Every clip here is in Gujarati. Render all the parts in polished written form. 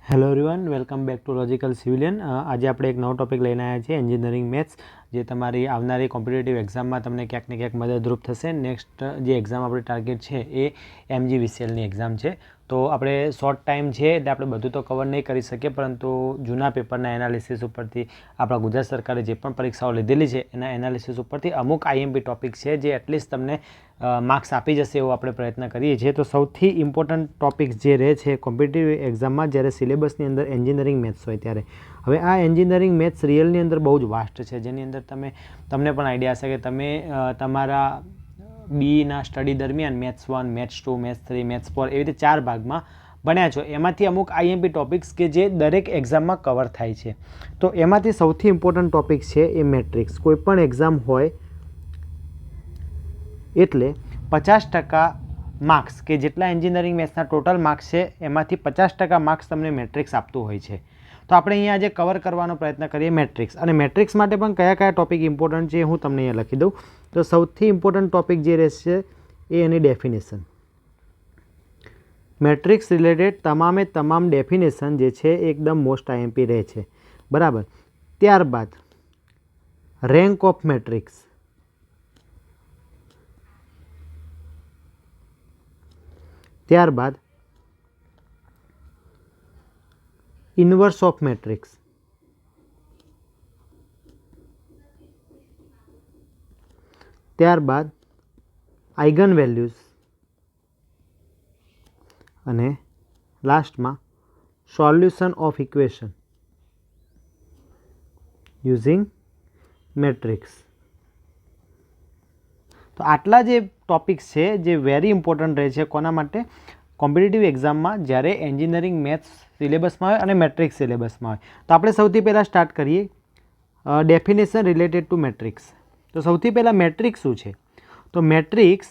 Hello everyone, welcome back to logical civilian. આજે આપણે એક નવો ટોપિક લઈને આવ્યા છીએ, એન્જિનિયરિંગ મેથ્સ, જે તમારી આવનારી કોમ્પિટિટિવ એક્ઝામમાં તમને ક્યાંક ને ક્યાંક મદદરૂપ થશે. નેક્સ્ટ જે એક્ઝામ આપણી ટાર્ગેટ છે એ MGVCLની એક્ઝામ છે. તો આપણે શોર્ટ ટાઈમ છે એટલે આપણે બધું તો કવર નહીં કરી શકીએ, પરંતુ જૂના પેપરના એનાલિસિસ ઉપરથી આપણા ગુજરાત સરકારે જે પણ પરીક્ષાઓ લીધેલી છે એના એનાલિસિસ ઉપરથી અમુક IMP ટોપિક છે જે એટલીસ્ટ તમને માર્ક્સ આપી જશે એવો આપણે પ્રયત્ન કરીએ છીએ. તો સૌથી ઇમ્પોર્ટન્ટ ટોપિક્સ જે રહે છે કોમ્પિટિટિવ એક્ઝામમાં જ્યારે સિલેબસની અંદર એન્જિનિયરિંગ મેથ્સ હોય ત્યારે, હવે આ એન્જિનિયરિંગ મેથ્સ રિયલની અંદર બહુ જ વાસ્ટ છે, જેની અંદર તમને પણ આઈડિયા હશે કે તમે તમારા બીના સ્ટડી દરમિયાન મેથ્સ 1, મેથ્સ 2, મેથ્સ 3, મેથ્સ 4 એવી રીતે 4 ભાગમાં ભણ્યા છો. એમાંથી અમુક IMP ટોપિક્સ કે જે દરેક એક્ઝામમાં કવર થાય છે. તો એમાંથી સૌથી ઇમ્પોર્ટન્ટ ટોપિક છે એ મેટ્રિક્સ. કોઈ પણ એક્ઝામ હોય એટલે 50% માર્ક્સ કે જેટલા એન્જિનિયરિંગ મેથ્સના ટોટલ માર્ક્સ છે એમાંથી 50% માર્ક્સ તમને મેટ્રિક્સ આપતું હોય છે. તો આપણે અહીંયા આજે કવર કરવાનો પ્રયત્ન કરીએ મેટ્રિક્સ. અને મેટ્રિક્સ માટે પણ કયા કયા ટોપિક ઇમ્પોર્ટન્ટ છે હું તમને અહીંયા લખી દઉં. તો સૌથી ઇમ્પોર્ટન્ટ ટોપિક જે રહેશે એ એની ડેફિનેશન. મેટ્રિક્સ રિલેટેડ તમામ ડેફિનેશન જે છે એકદમ મોસ્ટ IMP રહે છે, બરાબર. ત્યારબાદ રેન્ક ઓફ મેટ્રિક્સ, ત્યારબાદ ઇન્વર્સ ઓફ મેટ્રિક્સ, ત્યારબાદ આઇગન વેલ્યુઝ અને લાસ્ટમાં solution of equation using matrix. તો આટલા જે ટોપિક્સ છે જે વેરી ઇમ્પોર્ટન્ટ રહે છે કોના માટે? કોમ્પિટિટિવ એક્ઝામમાં જ્યારે એન્જિનિયરિંગ મેથ્સ સિલેબસમાં હોય અને મેટ્રિક્સ સિલેબસમાં હોય. તો આપણે સૌથી પહેલાં સ્ટાર્ટ કરીએ ડેફિનેશન રિલેટેડ ટુ મેટ્રિક્સ. તો સૌથી પહેલાં મેટ્રિક્સ શું છે? તો મેટ્રિક્સ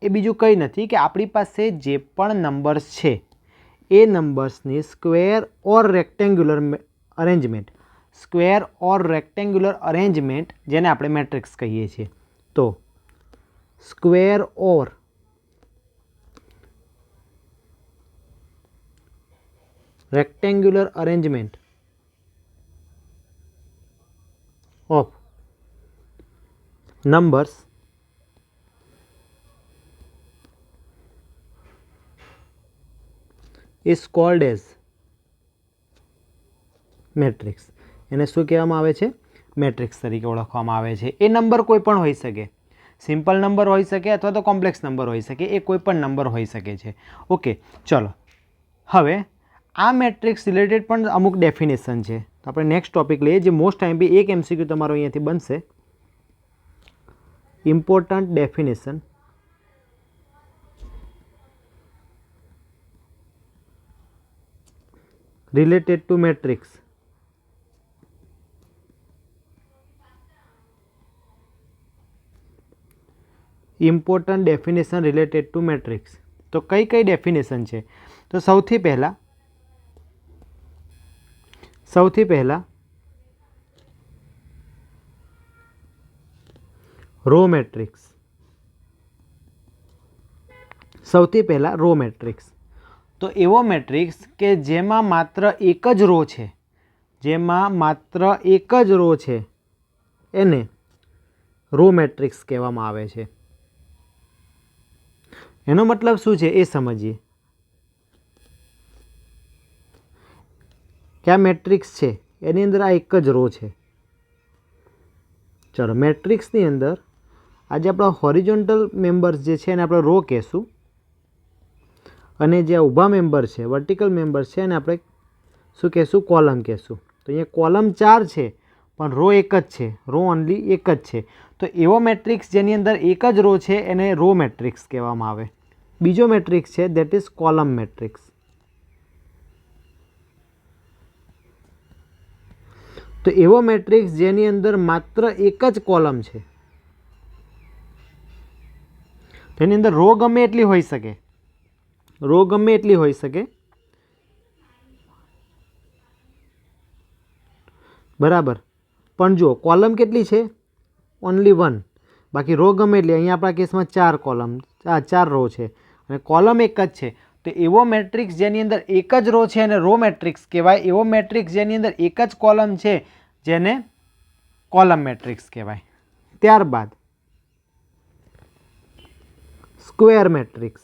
એ બીજું કંઈ નથી કે આપણી પાસે જે પણ નંબર્સ છે એ નંબર્સની સ્ક્વેર ઓર રેક્ટેન્ગ્યુલર અરેન્જમેન્ટ, જેને આપણે મેટ્રિક્સ કહીએ છીએ. તો square or rectangular arrangement of numbers is called as matrix. એને શું કહેવામાં આવે છે? મેટ્રિક્સ તરીકે ઓળખવામાં આવે છે. એ નંબર કોઈ પણ હોઈ શકે, સિમ્પલ નંબર હોઈ શકે અથવા તો કોમ્પ્લેક્સ નંબર હોઈ શકે, એ કોઈ પણ નંબર હોઈ શકે છે. ઓકે, ચલો હવે આ મેટ્રિક્સ રિલેટેડ પણ અમુક ડેફિનેશન છે. તો આપણે નેક્સ્ટ ટોપિક લઈએ જે મોસ્ટ IMP એક MCQ તમારો અહીંયાથી બનશે. Important definition related to matrix. Important definition related to matrix. તો કઈ ડેફિનેશન છે? તો સૌથી પહેલા રો મેટ્રિક્સ. સૌથી પહેલા રો મેટ્રિક્સ. તો એવો મેટ્રિક્સ કે જેમાં માત્ર એક જ રો છે, એને રો મેટ્રિક્સ કહેવામાં આવે છે. એનો મતલબ શું છે એ સમજીએ. કે આ મેટ્રિક્સ છે એની અંદર આ એક જ રો છે. ચલો, મેટ્રિક્સની અંદર આજે આપણા હોરિઝોન્ટલ મેમ્બર્સ જે છે એને આપણે રો કહેશું, અને જે ઊભા મેમ્બર છે, વર્ટિકલ મેમ્બર છે, એને આપણે શું કહેશું? કોલમ કહેશું. તો અહીંયા કોલમ 4 છે પણ રો એક જ છે, રો ઓનલી એક જ છે. તો એવો મેટ્રિક્સ જેની અંદર એક જ રો છે એને રો મેટ્રિક્સ કહેવામાં આવે. બીજો મેટ્રિક્સ છે દેટ ઇઝ કોલમ મેટ્રિક્સ. તો એવો મેટ્રિક્સ જેની અંદર માત્ર એક જ કોલમ છે, તેની અંદર રો ગમે એટલી હોઈ શકે, બરાબર. પણ જો કોલમ કેટલી છે? ઓનલી 1. બાકી રો ગમે એટલી. અહીંયા આપણા કેસમાં 4 રો છે અને કોલમ એક જ છે. તો એવો મેટ્રિક્સ જેની અંદર એક જ રો છે એને રો મેટ્રિક્સ કહેવાય. એવો મેટ્રિક્સ જેની અંદર એક જ કોલમ છે જેને કોલમ મેટ્રિક્સ કહેવાય. ત્યારબાદ સ્ક્વેર મેટ્રિક્સ.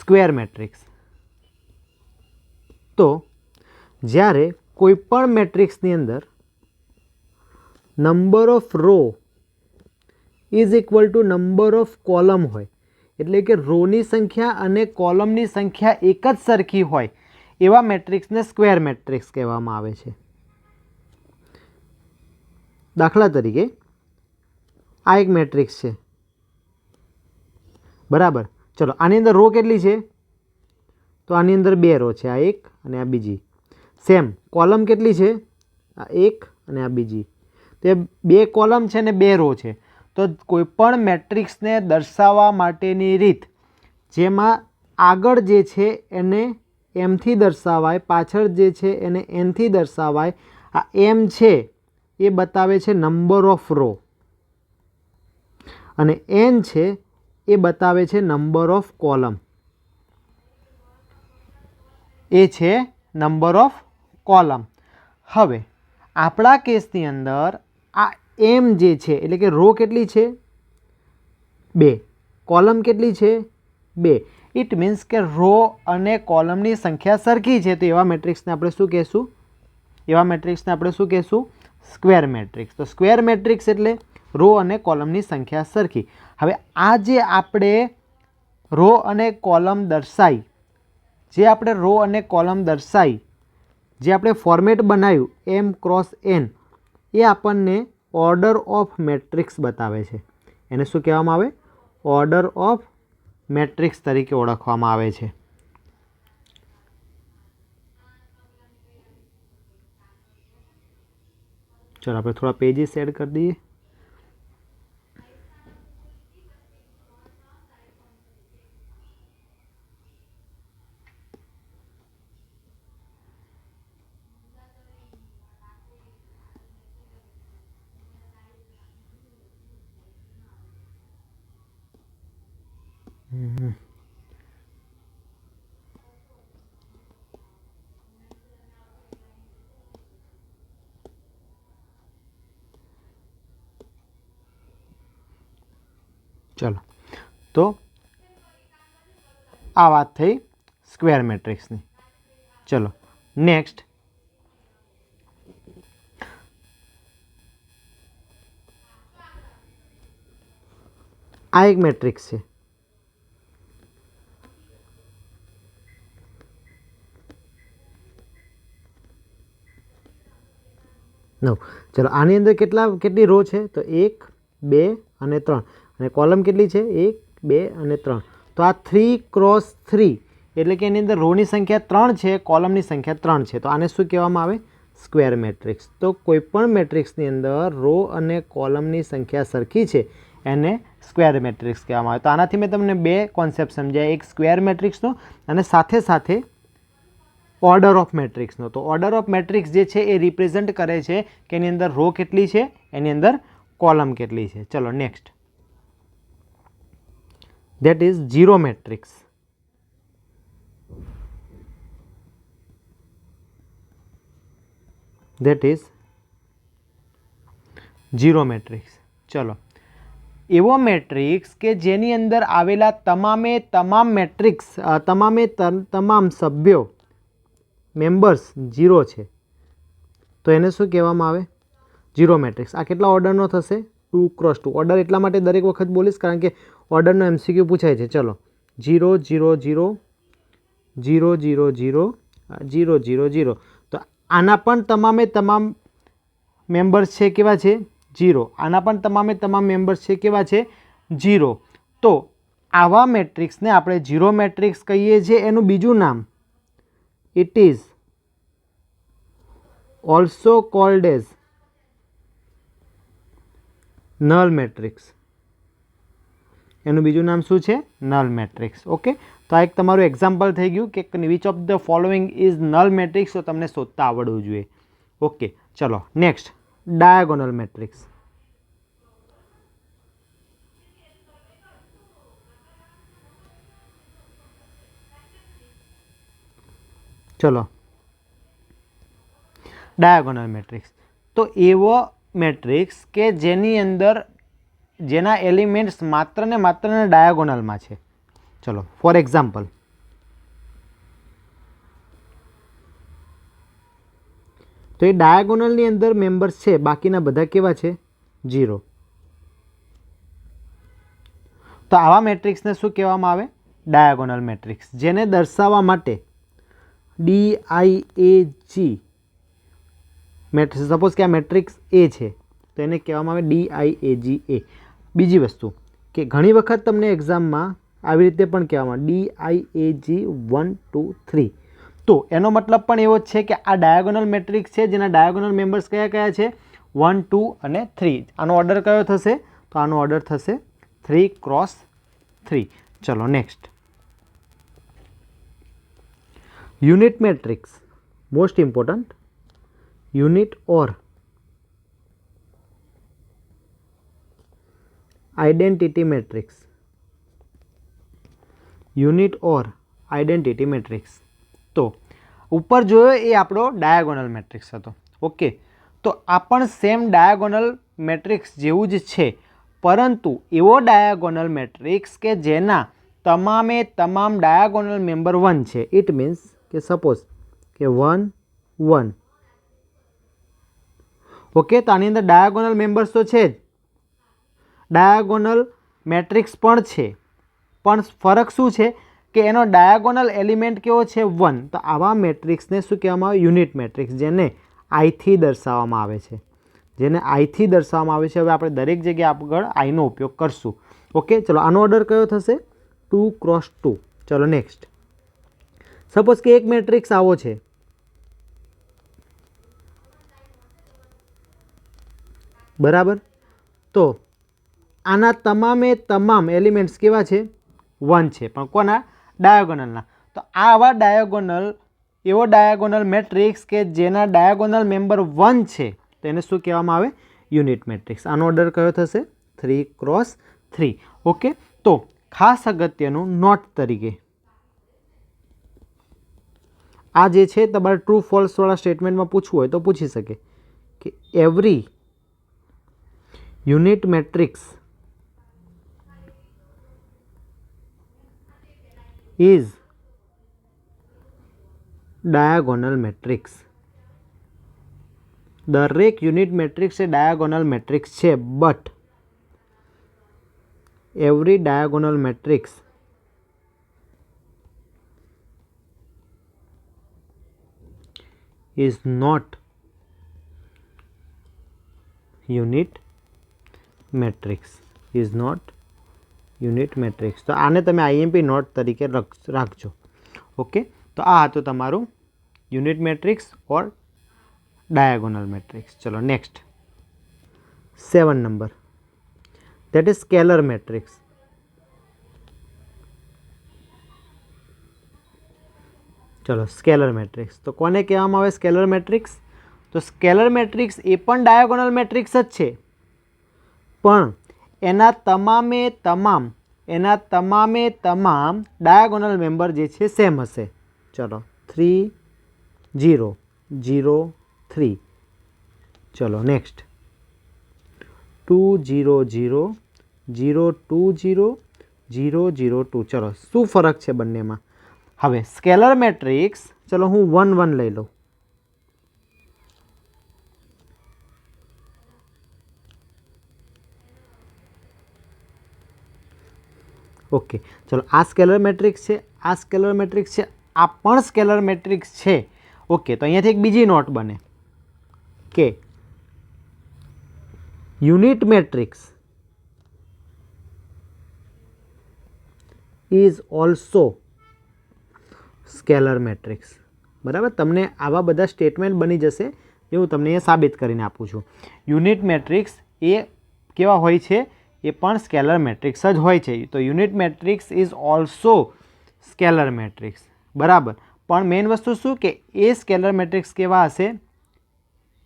સ્ક્વેર મેટ્રિક્સ તો જ્યારે કોઈ પણ મેટ્રિક્સની અંદર number of row is equal to number of column હોય, એટલે કે રોની સંખ્યા અને કોલમની સંખ્યા એક જ સરખી હોય એવા મેટ્રિક્સને સ્ક્વેર મેટ્રિક્સ કહેવામાં આવે છે. દાખલા તરીકે આ એક મેટ્રિક્સ છે, બરાબર. ચલો આની અંદર રો કેટલી છે? તો આની અંદર 2 રો છે, આ એક અને આ બીજી. સેમ કોલમ કેટલી છે? આ એક અને આ બીજી. તો એ 2 કોલમ છે ને 2 રો છે. તો કોઈપણ મેટ્રિક્સને દર્શાવવા માટેની રીત, જેમાં આગળ જે છે એને એમથી દર્શાવાય, પાછળ જે છે એને એનથી દર્શાવાય. આ એમ છે એ બતાવે છે નંબર ઓફ રો અને એન છે એ બતાવે છે નંબર ઓફ કોલમ. એ છે નંબર ઓફ કોલમ. હવે આપણા કેસની અંદર આ એમ જે છે એટલે કે રો કેટલી છે? 2. કોલમ કેટલી છે? 2. ઇટ મીન્સ કે રો અને કોલમની સંખ્યા સરખી છે. તો એવા મેટ્રિક્સને આપણે શું કહેશું? એવા મેટ્રિક્સને આપણે શું કહેશું? Square matrix. તો સ્ક્વેર મેટ્રિક્સ એટલે રો અને કોલમની સંખ્યા સરખી. હવે આ જે આપણે રો અને કોલમ દર્શાવી, જે આપણે રો અને કોલમ દર્શાવી, જે આપણે ફોર્મેટ બનાવ્યું એમ ક્રોસ એન, એ આપણને ઓર્ડર ઓફ મેટ્રિક્સ બતાવે છે. એને શું કહેવામાં આવે? ઓર્ડર ઓફ મેટ્રિક્સ તરીકે ઓળખવામાં આવે છે. ચલો આપણે થોડા પેજીસ એડ કરી દઈએ. ચલો તો આ વાત થઈ સ્ક્વેર મેટ્રિક્સની. ચલો નેક્સ્ટ આ એક મેટ્રિક્સ છે. નવ. ચલો આની અંદર કેટલી રો છે? તો 1, 2 અને 3. અને કોલમ કેટલી છે? 1, 2 અને 3. તો આ 3 ક્રોસ 3 એટલે કે એની અંદર રોની સંખ્યા 3 છે, કોલમની સંખ્યા 3 છે. તો આને શું કહેવામાં આવે? Square matrix. તો કોઈપણ મેટ્રિક્સની અંદર રો અને કોલમની સંખ્યા સરખી છે એને સ્ક્વેર મેટ્રિક્સ કહેવામાં આવે. તો આનાથી મેં તમને 2 કોન્સેપ્ટ સમજાય, એક સ્ક્વેર મેટ્રિક્સનો અને સાથે સાથે ઓર્ડર ઓફ મેટ્રિક્સનો. તો ઓર્ડર ઓફ મેટ્રિક્સ જે છે એ રિપ્રેઝન્ટ કરે છે કે એની અંદર રો કેટલી છે, એની અંદર કોલમ કેટલી છે. ચલો next, that is zero matrix. That is zero matrix. ચલો એવો મેટ્રિક્સ કે જેની અંદર આવેલા તમામ મેટ્રિક્સ તમામ સભ્યો મેમ્બર્સ 0 છે, તો એને શું કહેવામાં આવે? Zero matrix. આ કેટલા ઓર્ડરનો થશે? 2 ક્રોસ 2. ઓર્ડર એટલા માટે દરેક વખત બોલીશ કારણ કે ઓર્ડરનો MCQ પૂછાય છે. ચલો 0 0 0 0 0 0 0 0 0. તો આના પણ તમામ મેમ્બર્સ છે કેવા છે? 0. આના પણ તમામ મેમ્બર્સ છે કેવા છે? 0. તો આવા મેટ્રિક્સને આપણે ઝીરો મેટ્રિક્સ કહીએ છીએ. એનું બીજું નામ it is also cold as null matrix. એનું બીજું નામ શું છે? Null matrix. ઓકે, તો આ એક તમારું એક્ઝામ્પલ થઈ ગયું કે which of the following is null matrix. તો તમને શોધતા આવડવું જોઈએ. ઓકે, ચલો નેક્સ્ટ ડાયાગોનલ મેટ્રિક્સ. ચલો, ડાયાગોનલ મેટ્રિક્સ તો એવો મેટ્રિક્સ કે જેની અંદર જેના એલિમેન્ટ્સ માત્ર ને ડાયાગોનલમાં છે. ચલો ફોર એક્ઝામ્પલ, તો એ ડાયાગોનલની અંદર મેમ્બર્સ છે, બાકીના બધા કેવા છે? 0. તો આવા મેટ્રિક્સને શું કહેવામાં આવે? ડાયાગોનલ મેટ્રિક્સ, જેને દર્શાવવા માટે DIAG મેટ્રિક્સ, સપોઝ કે આ મેટ્રિક્સ એ છે તો એને કહેવામાં આવે DIAGA. બીજી વસ્તુ કે ઘણી વખત તમને એક્ઝામમાં આવી રીતે પણ કહેવામાં DIAG 1 2 3. તો એનો મતલબ પણ એવો જ છે કે આ ડાયાગોનલ મેટ્રિક્સ છે જેના ડાયાગોનલ મેમ્બર્સ કયા કયા છે? 1 2 અને 3. આનો ઓર્ડર કયો થશે? તો આનો ઓર્ડર થશે 3 × 3. ચલો next, unit matrix, most important. Unit or identity matrix, unit or identity matrix. તો ઉપર જોયો એ આપણો ડાયાગોનલ મેટ્રિક્સ હતો. ઓકે, તો આ પણ સેમ ડાયાગોનલ મેટ્રિક્સ જેવું જ છે, પરંતુ એવો ડાયાગોનલ મેટ્રિક્સ કે જેના તમામે તમામ ડાયાગોનલ મેમ્બર 1 છે. ઇટ મીન્સ કે સપોઝ કે 1 1. ઓકે, તો આની અંદર ડાયાગોનલ મેમ્બર્સ તો છે જ, ડાયાગોનલ મેટ્રિક્સ પણ છે, પણ ફરક શું છે કે એનો ડાયાગોનલ એલિમેન્ટ કેવો છે? 1. તો આવા મેટ્રિક્સને શું કહેવામાં આવે? યુનિટ મેટ્રિક્સ, જેને આઈથી દર્શાવવામાં આવે છે, જેને આઈથી દર્શાવવામાં આવે છે. હવે આપણે દરેક જગ્યાએ આગળ આઈનો ઉપયોગ કરશું. ઓકે, ચલો આનો ઓર્ડર કયો થશે? 2 × 2. ચલો નેક્સ્ટ, સપોઝ કે એક મેટ્રિક્સ આવો છે, બરાબર. તો આના તમામે તમામ એલિમેન્ટ્સ કેવા છે? 1 છે, પણ કોના? ડાયાગોનલના. તો આવા ડાયાગોનલ, એવો ડાયાગોનલ મેટ્રિક્સ કે જેના ડાયાગોનલ મેમ્બર 1 છે, તો એને શું કહેવામાં આવે? Unit matrix. આનો ઓર્ડર કયો થશે? 3 × 3. ઓકે, તો ખાસ અગત્યનું નોટ તરીકે આ જે છે તમારે ટ્રુ ફોલ્સ વાળા સ્ટેટમેન્ટમાં પૂછવું હોય તો પૂછી શકે કે every unit matrix is diagonal matrix. દરેક યુનિટ મેટ્રિક્સ એ ડાયાગોનલ મેટ્રિક્સ છે, but every diagonal matrix is not unit matrix, is not unit matrix. તો આને તમે આઈએમપી નોટ તરીકે રાખજો. ઓકે, તો આ હતું તમારું યુનિટ મેટ્રિક્સ ઓર ડાયાગોનલ મેટ્રિક્સ. ચલો next, 7 number, that is scalar matrix. ચલો સ્કેલર મેટ્રિક્સ, તો કોને કહેવામાં આવે સ્કેલર મેટ્રિક્સ? તો સ્કેલર મેટ્રિક્સ એ પણ ડાયાગોનલ મેટ્રિક્સ જ છે, પણ એના તમામે તમામ ડાયાગોનલ મેમ્બર જે છે સેમ હશે. ચલો 3 0 0 3. ચલો નેક્સ્ટ, 2 0 0 0 2 0 0 0 2. ચલો શું ફરક છે બંનેમાં? હવે સ્કેલર મેટ્રિક્સ, ચલો હું 1 1 લઈ લઉં. ઓકે, ચલો આ સ્કેલર મેટ્રિક્સ છે, આ સ્કેલર મેટ્રિક્સ છે, આ પણ સ્કેલર મેટ્રિક્સ છે. ઓકે, તો અહીંયાથી એક બીજી નોટ બને કે unit matrix is also scalar matrix. બરાબર, તમને આવા બધા સ્ટેટમેન્ટ બની જશે જે હું તમને એ સાબિત કરીને આપું છું. યુનિટ મેટ્રિક્સ એ કેવા હોય છે? એ પણ સ્કેલર મેટ્રિક્સ જ હોય છે. તો unit matrix is also scalar matrix. બરાબર, પણ મેઇન વસ્તુ શું કે એ સ્કેલર મેટ્રિક્સ કેવા હશે?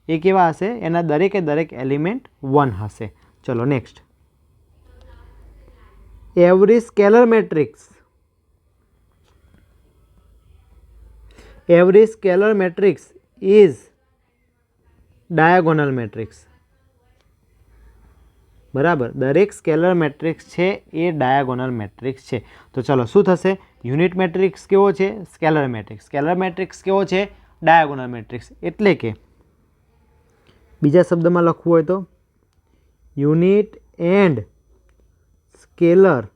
એ કેવા હશે? એના દરેકે દરેક એલિમેન્ટ 1 હશે. ચલો next, every scalar matrix every scalar matrix is diagonal matrix. બરાબર, દરેક સ્કેલર મેટ્રિક્સ છે એ ડાયાગોનલ મેટ્રિક્સ છે. તો ચલો શું થશે? યુનિટ મેટ્રિક્સ કેવો છે? Scalar matrix. સ્કેલર મેટ્રિક્સ કેવો છે? Diagonal matrix. એટલે કે બીજા શબ્દમાં લખવું હોય તો unit and scalar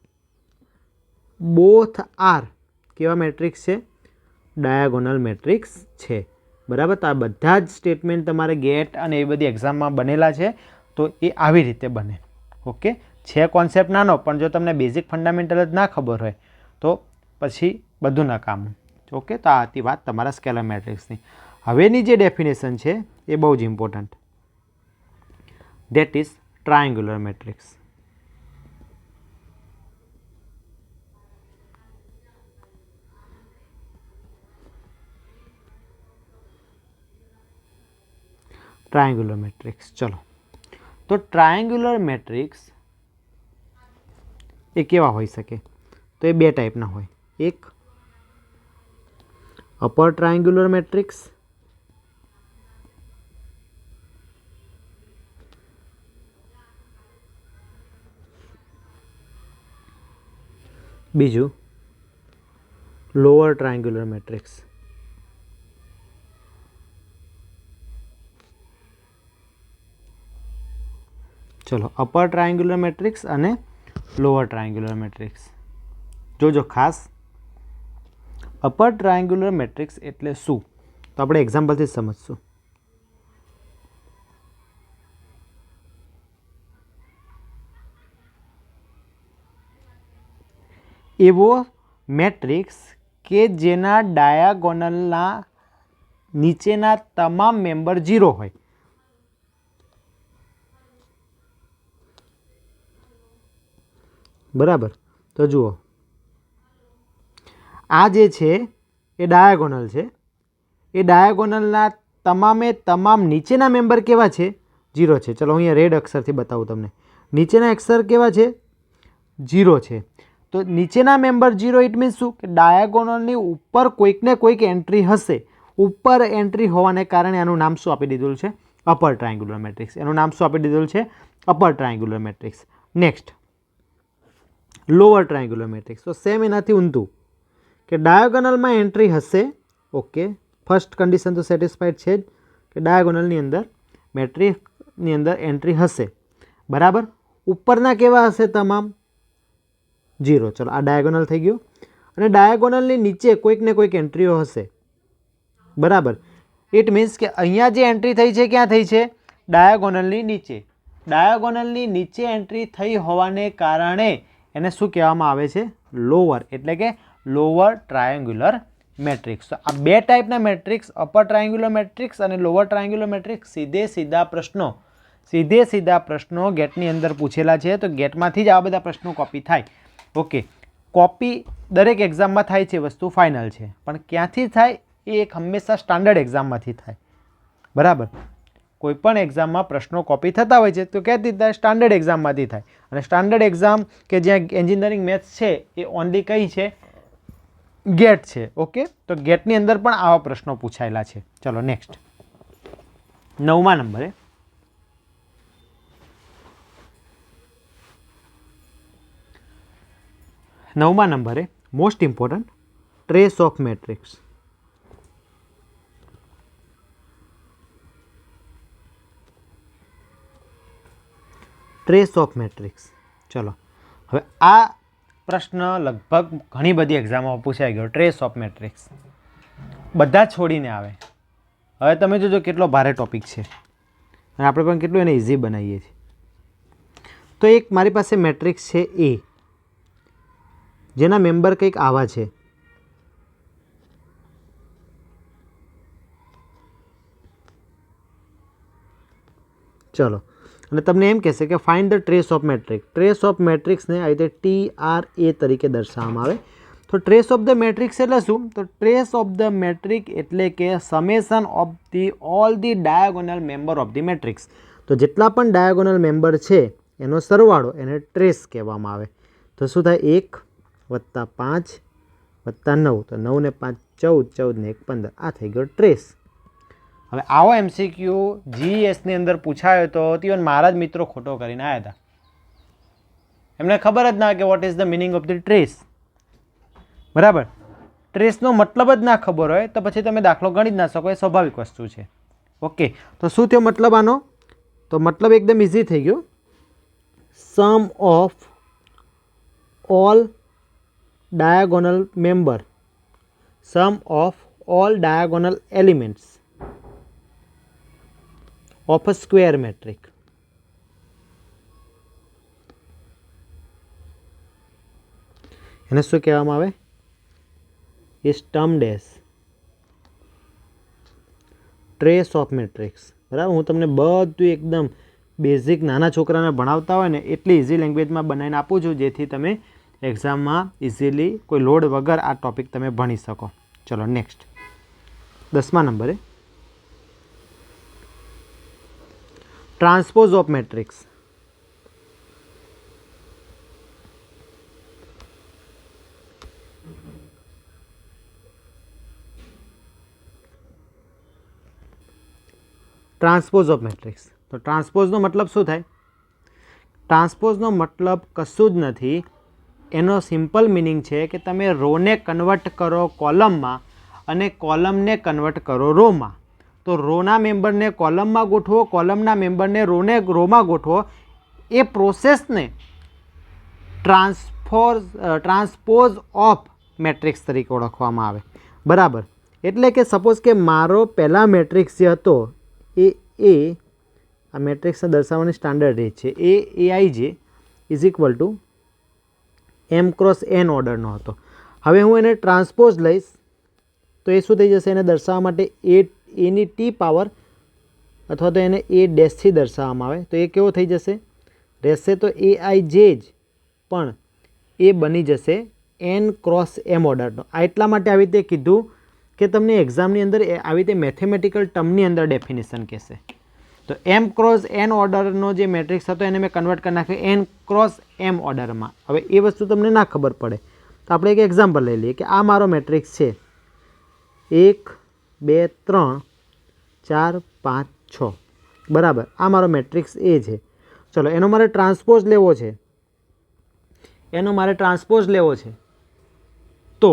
both are કેવા મેટ્રિક્સ છે? ડાયાગોનલ મેટ્રિક્સ છે. બરાબર, તો આ બધા જ સ્ટેટમેન્ટ તમારે ગેટ અને એ બધી એક્ઝામમાં બનેલા છે. તો એ આવી રીતે બને. ઓકે, છે કોન્સેપ્ટ નાનો, પણ જો તમને બેઝિક ફંડામેન્ટલ જ ના ખબર હોય તો પછી બધું નકામું. ઓકે, તો આ હતી વાત તમારા સ્કેલર મેટ્રિક્સની. હવેની જે ડેફિનેશન છે એ બહુ જ important. That is triangular matrix. Triangular matrix. ચલો, તો ટ્રાયંગ્યુલર મેટ્રિક્સ એ કેવા હોઈ શકે? તો એ બે ટાઈપના હોય. એક અપર ટ્રાયંગ્યુલર મેટ્રિક્સ, બીજું લોઅર ટ્રાયંગ્યુલર મેટ્રિક્સ. ચલો, અપર ટ્રાયંગ્યુલર મેટ્રિક્સ અને લોઅર ટ્રાયંગ્યુલર મેટ્રિક્સ. જોજો ખાસ, અપર ટ્રાયંગ્યુલર મેટ્રિક્સ એટલે શું? તો આપણે એક્ઝામ્પલથી જ સમજશું. એવો મેટ્રિક્સ કે જેના ડાયાગોનલના નીચેના તમામ મેમ્બર 0 હોય. બરાબર, તો જુઓ, આ જે છે એ ડાયાગોનલ છે. એ ડાયાગોનલના તમામે તમામ નીચેના મેમ્બર કેવા છે? 0 છે. ચલો અહીંયા રેડ અક્ષરથી બતાવું તમને. નીચેના અક્ષર કેવા છે? 0 છે. તો નીચેના મેમ્બર 0 ઇટ મીન્સ શું? કે ડાયાગોનલની ઉપર કોઈકને કોઈક એન્ટ્રી હશે. ઉપર એન્ટ્રી હોવાને કારણે આનું નામ શું આપી દીધું છે? Upper triangular matrix. એનું નામ શું આપી દીધું છે? Upper triangular matrix. Next, lower triangular matrix. તો સેમ એનાથી ઊંધું, કે ડાયાગોનલમાં એન્ટ્રી હશે. ઓકે, ફર્સ્ટ કન્ડિશન તો સેટિસ્ફાઈડ છે જ, કે ડાયાગોનલની અંદર મેટ્રિક્સની અંદર એન્ટ્રી હશે. બરાબર, ઉપરના કેવા હશે? તમામ 0. ચલો, આ ડાયાગોનલ થઈ ગયું. અને ડાયાગોનલની નીચે કોઈક ને કોઈક એન્ટ્રીઓ હશે. બરાબર, ઇટ મીન્સ કે અહીંયા જે એન્ટ્રી થઈ છે ક્યાં થઈ છે? ડાયાગોનલની નીચે. ડાયાગોનલની નીચે એન્ટ્રી થઈ હોવાને કારણે એને શું કહેવામાં આવે છે? લોઅર, એટલે કે લોઅર ટ્રાયંગ્યુલર મેટ્રિક્સ. તો આ બે ટાઈપના મેટ્રિક્સ, અપર ટ્રાયંગ્યુલર મેટ્રિક્સ અને લોઅર ટ્રાયંગ્યુલર મેટ્રિક્સ, સીધે સીધા પ્રશ્નો ગેટની અંદર પૂછેલા છે. તો ગેટમાંથી જ આવા બધા પ્રશ્નો કોપી થાય. ઓકે, કોપી દરેક એક્ઝામમાં થાય છે, વસ્તુ ફાઇનલ છે, પણ ક્યાંથી થાય? એ એક હંમેશા સ્ટાન્ડર્ડ એક્ઝામમાંથી થાય. બરાબર, કોઈ પણ એક્ઝામમાં પ્રશ્નો કોપી થતા હોય છે તો ક્યાંથી થાય? સ્ટાન્ડર્ડ એક્ઝામમાંથી થાય. અને સ્ટાન્ડર્ડ એક્ઝામ કે જ્યાં એન્જિનિયરિંગ મેથ્સ છે એ ઓનલી કઈ છે? ગેટ છે. ઓકે, તો ગેટની અંદર પણ આવા પ્રશ્નો પૂછાયેલા છે. ચલો નેક્સ્ટ, 9મા નંબરે most important, trace of matrix. Trace of matrix. ચલો, હવે આ પ્રશ્ન લગભગ ઘણી બધી એક્ઝામમાં પૂછાઈ ગયો. ટ્રેસ ઓફ મેટ્રિક્સ બધા છોડીને આવે. હવે તમે જોજો કેટલો ભારે ટોપિક છે અને આપણે પણ કેટલું એને ઇઝી બનાવીએ છીએ. તો એક મારી પાસે મેટ્રિક્સ છે એ, જેના મેમ્બર કંઈક આવા છે. ચલો, અને તમને એમ કહેશે કે find the trace of matrix. Trace of મેટ્રિક્સને આ રીતે TRA તરીકે દર્શાવવામાં આવે. તો ટ્રેસ ઓફ ધ મેટ્રિક્સ એટલે શું? તો ટ્રેસ ઓફ ધ મેટ્રિક એટલે કે summation of the all the diagonal member of the matrix. તો જેટલા પણ ડાયાગોનલ મેમ્બર છે એનો સરવાળો, એને ટ્રેસ કહેવામાં આવે. તો શું થાય? 1 + 5 વત્તા 9, તો 9 ને 5 14, 14 ને 1 15, આ થઈ ગયો ટ્રેસ. હવે આવો એમસીક્યુ જીએસની અંદર પૂછાયો તો તીવન મારા જ મિત્રો ખોટો કરીને આવ્યા હતા. એમને ખબર જ ના કે what is the meaning of the trace. બરાબર, ટ્રેસનો મતલબ જ ના ખબર હોય તો પછી તમે દાખલો ગણી જ ના શકો, એ સ્વાભાવિક વસ્તુ છે. ઓકે, તો શું થયો મતલબ આનો? તો મતલબ એકદમ ઇઝી થઈ ગયો. Sum of all diagonal member, sum of all diagonal elements of a square matrix. એને શું કહેવામાં આવે? Is termed as trace of matrix. બરાબર, હું તમને બધું એકદમ બેઝિક નાના છોકરાને ભણાવતા હોય ને એટલી ઇઝી લેંગ્વેજમાં બનાવીને આપું છું, જેથી તમે એક્ઝામમાં ઇઝીલી કોઈ લોડ વગર આ ટૉપિક તમે ભણી શકો. ચલો નેક્સ્ટ, 10મા નંબરે transpose of matrix. Transpose of matrix. તો ટ્રાન્સપોઝનો મતલબ શું થાય? ટ્રાન્સપોઝનો મતલબ કશું જ નથી, એનો સિમ્પલ મિનિંગ છે કે તમે રોને કન્વર્ટ કરો કોલમમાં અને કોલમને કન્વર્ટ કરો રોમાં. તો રોના મેમ્બરને કોલમમાં ગોઠવો, કોલમના મેમ્બરને રોમાં ગોઠવો. એ પ્રોસેસને ટ્રાન્સપોઝ ઓફ મેટ્રિક્સ તરીકે ઓળખવામાં આવે. બરાબર, એટલે કે સપોઝ કે મારો પહેલા મેટ્રિક્સ જે હતો એ આ મેટ્રિક્સને દર્શાવવાની સ્ટાન્ડર્ડ રીત છે, AI is equal to M cross N ઓર્ડરનો હતો. હવે હું એને ટ્રાન્સપોઝ લઈશ તો એ શું થઈ જશે? એને દર્શાવવા માટે એની ટી પાવર અથવા તો એને એ ડેશથી દર્શાવવામાં આવે તો એ કેવો થઈ જશે? રહેશે તો એઆઈ જે જ, પણ એ બની જશે એન ક્રોસ એમ ઓર્ડરનો. આ એટલા માટે આવી રીતે કીધું કે તમને એક્ઝામની અંદર આવી રીતે મેથેમેટિકલ ટર્મની અંદર ડેફિનેશન કહેશે. તો એમ ક્રોસ એન ઓર્ડરનો જે મેટ્રિક્સ હતો એને મેં કન્વર્ટ કરી નાખ્યો એન ક્રોસ એમ ઓર્ડરમાં. હવે એ વસ્તુ તમને ના ખબર પડે તો આપણે એક એક્ઝામ્પલ લઈ લઈએ કે આ મારો મેટ્રિક્સ છે 1 2 3 4 5 6. બરાબર, આ મારો મેટ્રિક્સ એ છે. ચલો, એનો મારે ટ્રાન્સપોઝ લેવો છે, તો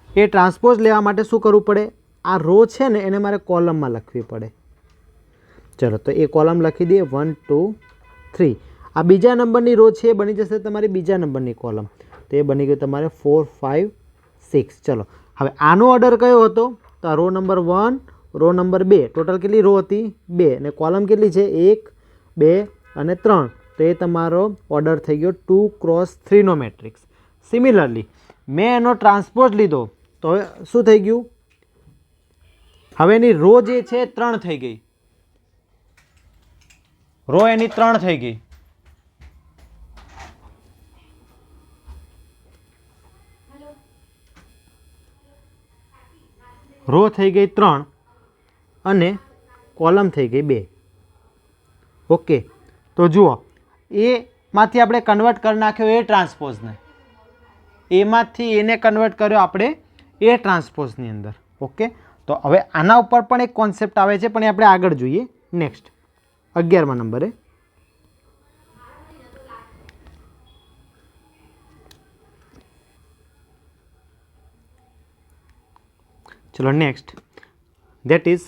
એ ટ્રાન્સપોઝ લેવા માટે શું કરવું પડે? આ રો છે ને એને મારે કોલમમાં લખવી પડે. ચલો, તો એ કોલમ લખી દઈએ 1 2 3. આ બીજા નંબરની રો છે એ બની જશે તમારી બીજા નંબરની કોલમ, તો એ બની ગયું તમારે 4 5 6. ચલો, હવે આનો ઓર્ડર કયો હતો? તો row number 1, row number 2. Total કેટલી રો હતી? 2. અને કોલમ કેટલી છે? 1 2 અને 3. તો એ તમારો ઓર્ડર થઈ ગયો 2 ક્રોસ 3નો મેટ્રિક્સ. સિમિલરલી મેં એનો ટ્રાન્સપોઝ લીધો તો શું થઈ ગયું? હવે એની રો જે છે 3 થઈ ગઈ, રો એની 3 થઈ ગઈ. રો થઈ ગઈ 3 અને કોલમ થઈ ગઈ 2. ઓકે, તો જુઓ, એમાંથી આપણે કન્વર્ટ કરી નાખ્યો એ ટ્રાન્સપોઝને, એમાંથી એને કન્વર્ટ કર્યો આપણે એ ટ્રાન્સપોઝની અંદર. ઓકે, તો હવે આના ઉપર પણ એક કોન્સેપ્ટ આવે છે, પણ એ આપણે આગળ જોઈએ. નેક્સ્ટ 11મા નંબરે ચલો next, that is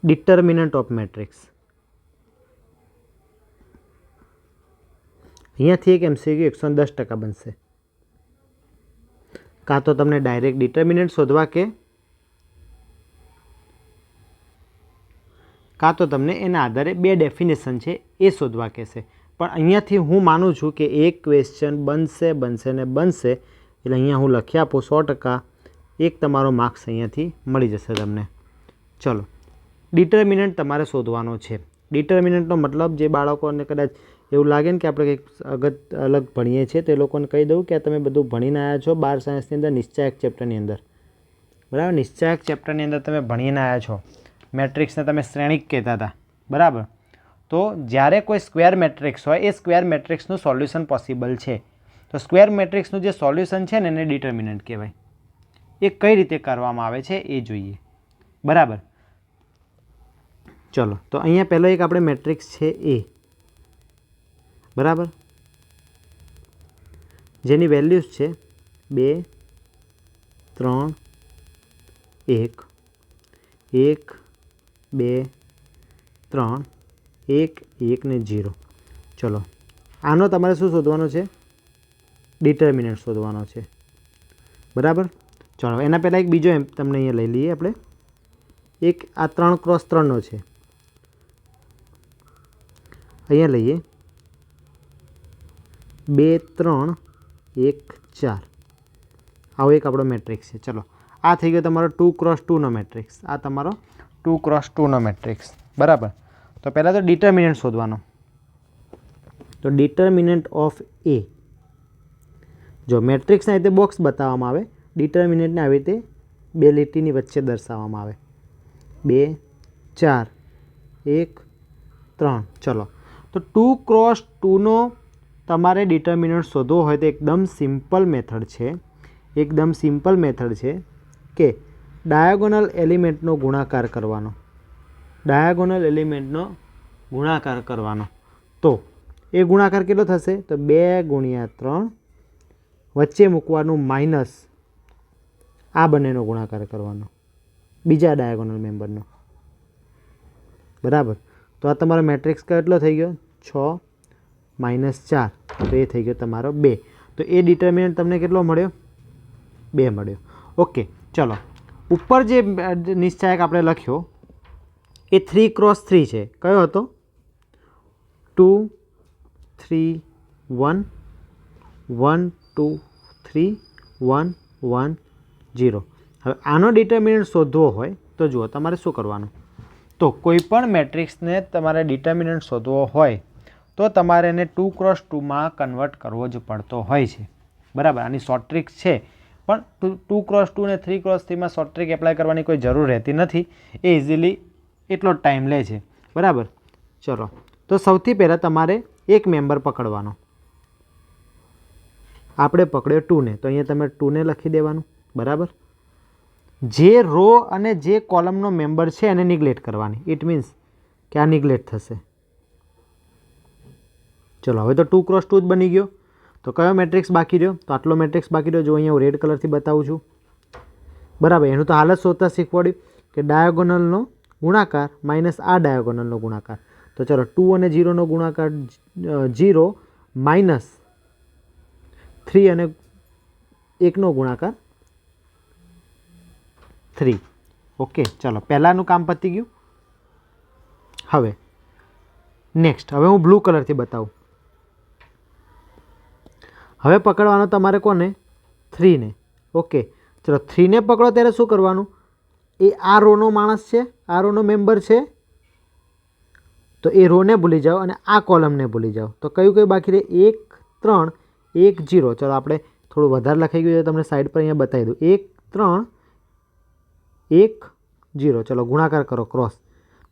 determinant of matrix. અહીંયાથી એક MCQ 110% બનશે. કાં તો તમને ડાયરેક્ટ ડિટર્મિનન્ટ શોધવા કે કાં તો તમને એના આધારે બે ડેફિનેશન છે એ શોધવા કહેશે. પણ અહીંયાથી હું માનું છું કે એક ક્વેશ્ચન બનશે ને બનશે, એટલે અહીંયા હું લખી આપું 100%. એક તમારો માર્ક્સ અહીંયાથી મળી જશે તમને. ચલો, ડિટર્મિનન્ટ તમારે શોધવાનો છે. ડિટર્મિનન્ટનો મતલબ, જે બાળકોને કદાચ એવું લાગે ને કે આપણે કંઈક અલગ ભણીએ છીએ તો એ લોકોને કહી દઉં કે તમે બધું ભણીને આવ્યા છો 12 સાયન્સની અંદર નિશ્ચાયક ચેપ્ટરની અંદર. બરાબર, નિશ્ચાયક ચેપ્ટરની અંદર તમે ભણીને આવ્યા છો. મેટ્રિક્સને તમે શ્રેણિક કહેતા હતા. બરાબર, તો જ્યારે કોઈ સ્ક્વેર મેટ્રિક્સ હોય એ સ્ક્વેર મેટ્રિક્સનું સોલ્યુશન પોસિબલ છે. તો સ્ક્વેર મેટ્રિક્સનું જે સોલ્યુશન છે ને એને ડિટર્મિનન્ટ કહેવાય. એ કઈ રીતે કરવામાં આવે છે એ જોઈએ. બરાબર. ચલો તો અહીંયા પહેલો એક આપણે મેટ્રિક્સ છે એ, બરાબર, જેની વેલ્યુઝ છે 2 3 1 1 2 3 1 1 ને 0. ચલો આનો તમારે શું શોધવાનો છે? ડિટર્મિનન્ટ શોધવાનો છે. બરાબર. ચલો એના પહેલાં એક બીજો એમ તમને અહીંયા લઈ લઈએ આપણે. એક આ 3x3નો છે, અહીંયા લઈએ 2 3 1 4. આવો એક આપણો મેટ્રિક્સ છે. ચલો આ થઈ ગયો તમારો 2x2નો મેટ્રિક્સ. આ તમારો 2x2નો મેટ્રિક્સ. બરાબર. તો પહેલાં તો ડિટર્મિનન્ટ શોધવાનો. તો ડિટર્મિનન્ટ ઓફ એ, જો મેટ્રિક્સના રીતે બોક્સ બતાવવામાં આવે, ડિટર્મિનન્ટને આવી રીતે બે લીટીની વચ્ચે દર્શાવવામાં આવે. 2 4 1 3. ચલો તો 2x2નો તમારે ડિટર્મિનન્ટ શોધવો હોય તો એકદમ સિમ્પલ મેથડ છે. એકદમ સિમ્પલ મેથડ છે કે ડાયાગોનલ એલિમેન્ટનો ગુણાકાર કરવાનો. ડાયાગોનલ એલિમેન્ટનો ગુણાકાર કરવાનો. તો એ ગુણાકાર કેટલો થશે? તો 2 × 3, વચ્ચે મૂકવાનું માઇનસ, આ બંનેનો ગુણાકાર કરવાનો બીજા ડાયાગોનલ મેમ્બરનો. બરાબર. તો આ તમારો મેટ્રિક્સ કેટલો થઈ ગયો? 6 - 4. તો એ થઈ ગયો તમારો 2. તો એ ડિટર્મિનન્ટ તમને કેટલો મળ્યો? 2 મળ્યો. ઓકે. ચલો ઉપર જે નિશ્ચાયક આપણે લખ્યો એ 3x3 છે. કયો હતો? 2 3 1 1 2 3 1 1 0. હવે આનો ડિટર્મિનન્ટ શોધવો હોય તો જુઓ તમારે શું કરવાનું. તો કોઈ પણ મેટ્રિક્સને તમારે ડિટર્મિનન્ટ શોધવો હોય તો તમારે એને 2x2માં કન્વર્ટ કરવો જ પડતો હોય છે. બરાબર. આની શોર્ટ ટ્રિક છે, પણ 2x2 ને 3x3માં શોર્ટ ટ્રિક એપ્લાય કરવાની કોઈ જરૂર રહેતી નથી. એ ઇઝીલી એટલો જ ટાઈમ લે છે. બરાબર. ચલો તો સૌથી પહેલાં તમારે એક મેમ્બર પકડવાનો. આપણે પકડ્યો 2 ને, તો અહીંયા તમે 2 ને લખી દેવાનું. બરાબર. જે રો અને જે કોલમનો મેમ્બર છે એને નિગ્લેક્ટ કરવાની. ઇટ મીન્સ કે આ નિગ્લેક્ટ થશે. ચલો હવે તો 2x2 જ બની ગયો. તો કયો મેટ્રિક્સ બાકી રહ્યો? તો આટલો મેટ્રિક્સ બાકી રહ્યો. જો અહીંયા હું રેડ કલરથી બતાવું છું. બરાબર. એનું તો હાલત શોધતા શીખવાડ્યું કે ડાયાગોનલનો ગુણાકાર માઇનસ આ ડાયાગોનલનો ગુણાકાર. તો ચલો 2 અને 0નો ગુણાકાર 0 માઇનસ 3 અને 1નો ગુણાકાર 3. ઓકે. ચલો પહેલાંનું કામ પતી ગયું. હવે નેક્સ્ટ, હવે હું બ્લુ કલરથી બતાવું. હવે પકડવાનો તમારે કોને? 3 ને. ઓકે. ચલો 3 ને પકડો ત્યારે શું કરવાનું? એ આ રોનો માણસ છે, આ રોનો મેમ્બર છે, તો એ રોને ભૂલી જાઓ અને આ કોલમને ભૂલી જાઓ. તો કયું કયું બાકી રહે? 1 3 1 0. ચલો આપણે થોડું વધારે લખાઈ ગયું છે, તમને સાઈડ પર અહીંયા બતાવી દઉં. 1 3 1 0. ચલો ગુણાકાર કરો ક્રોસ.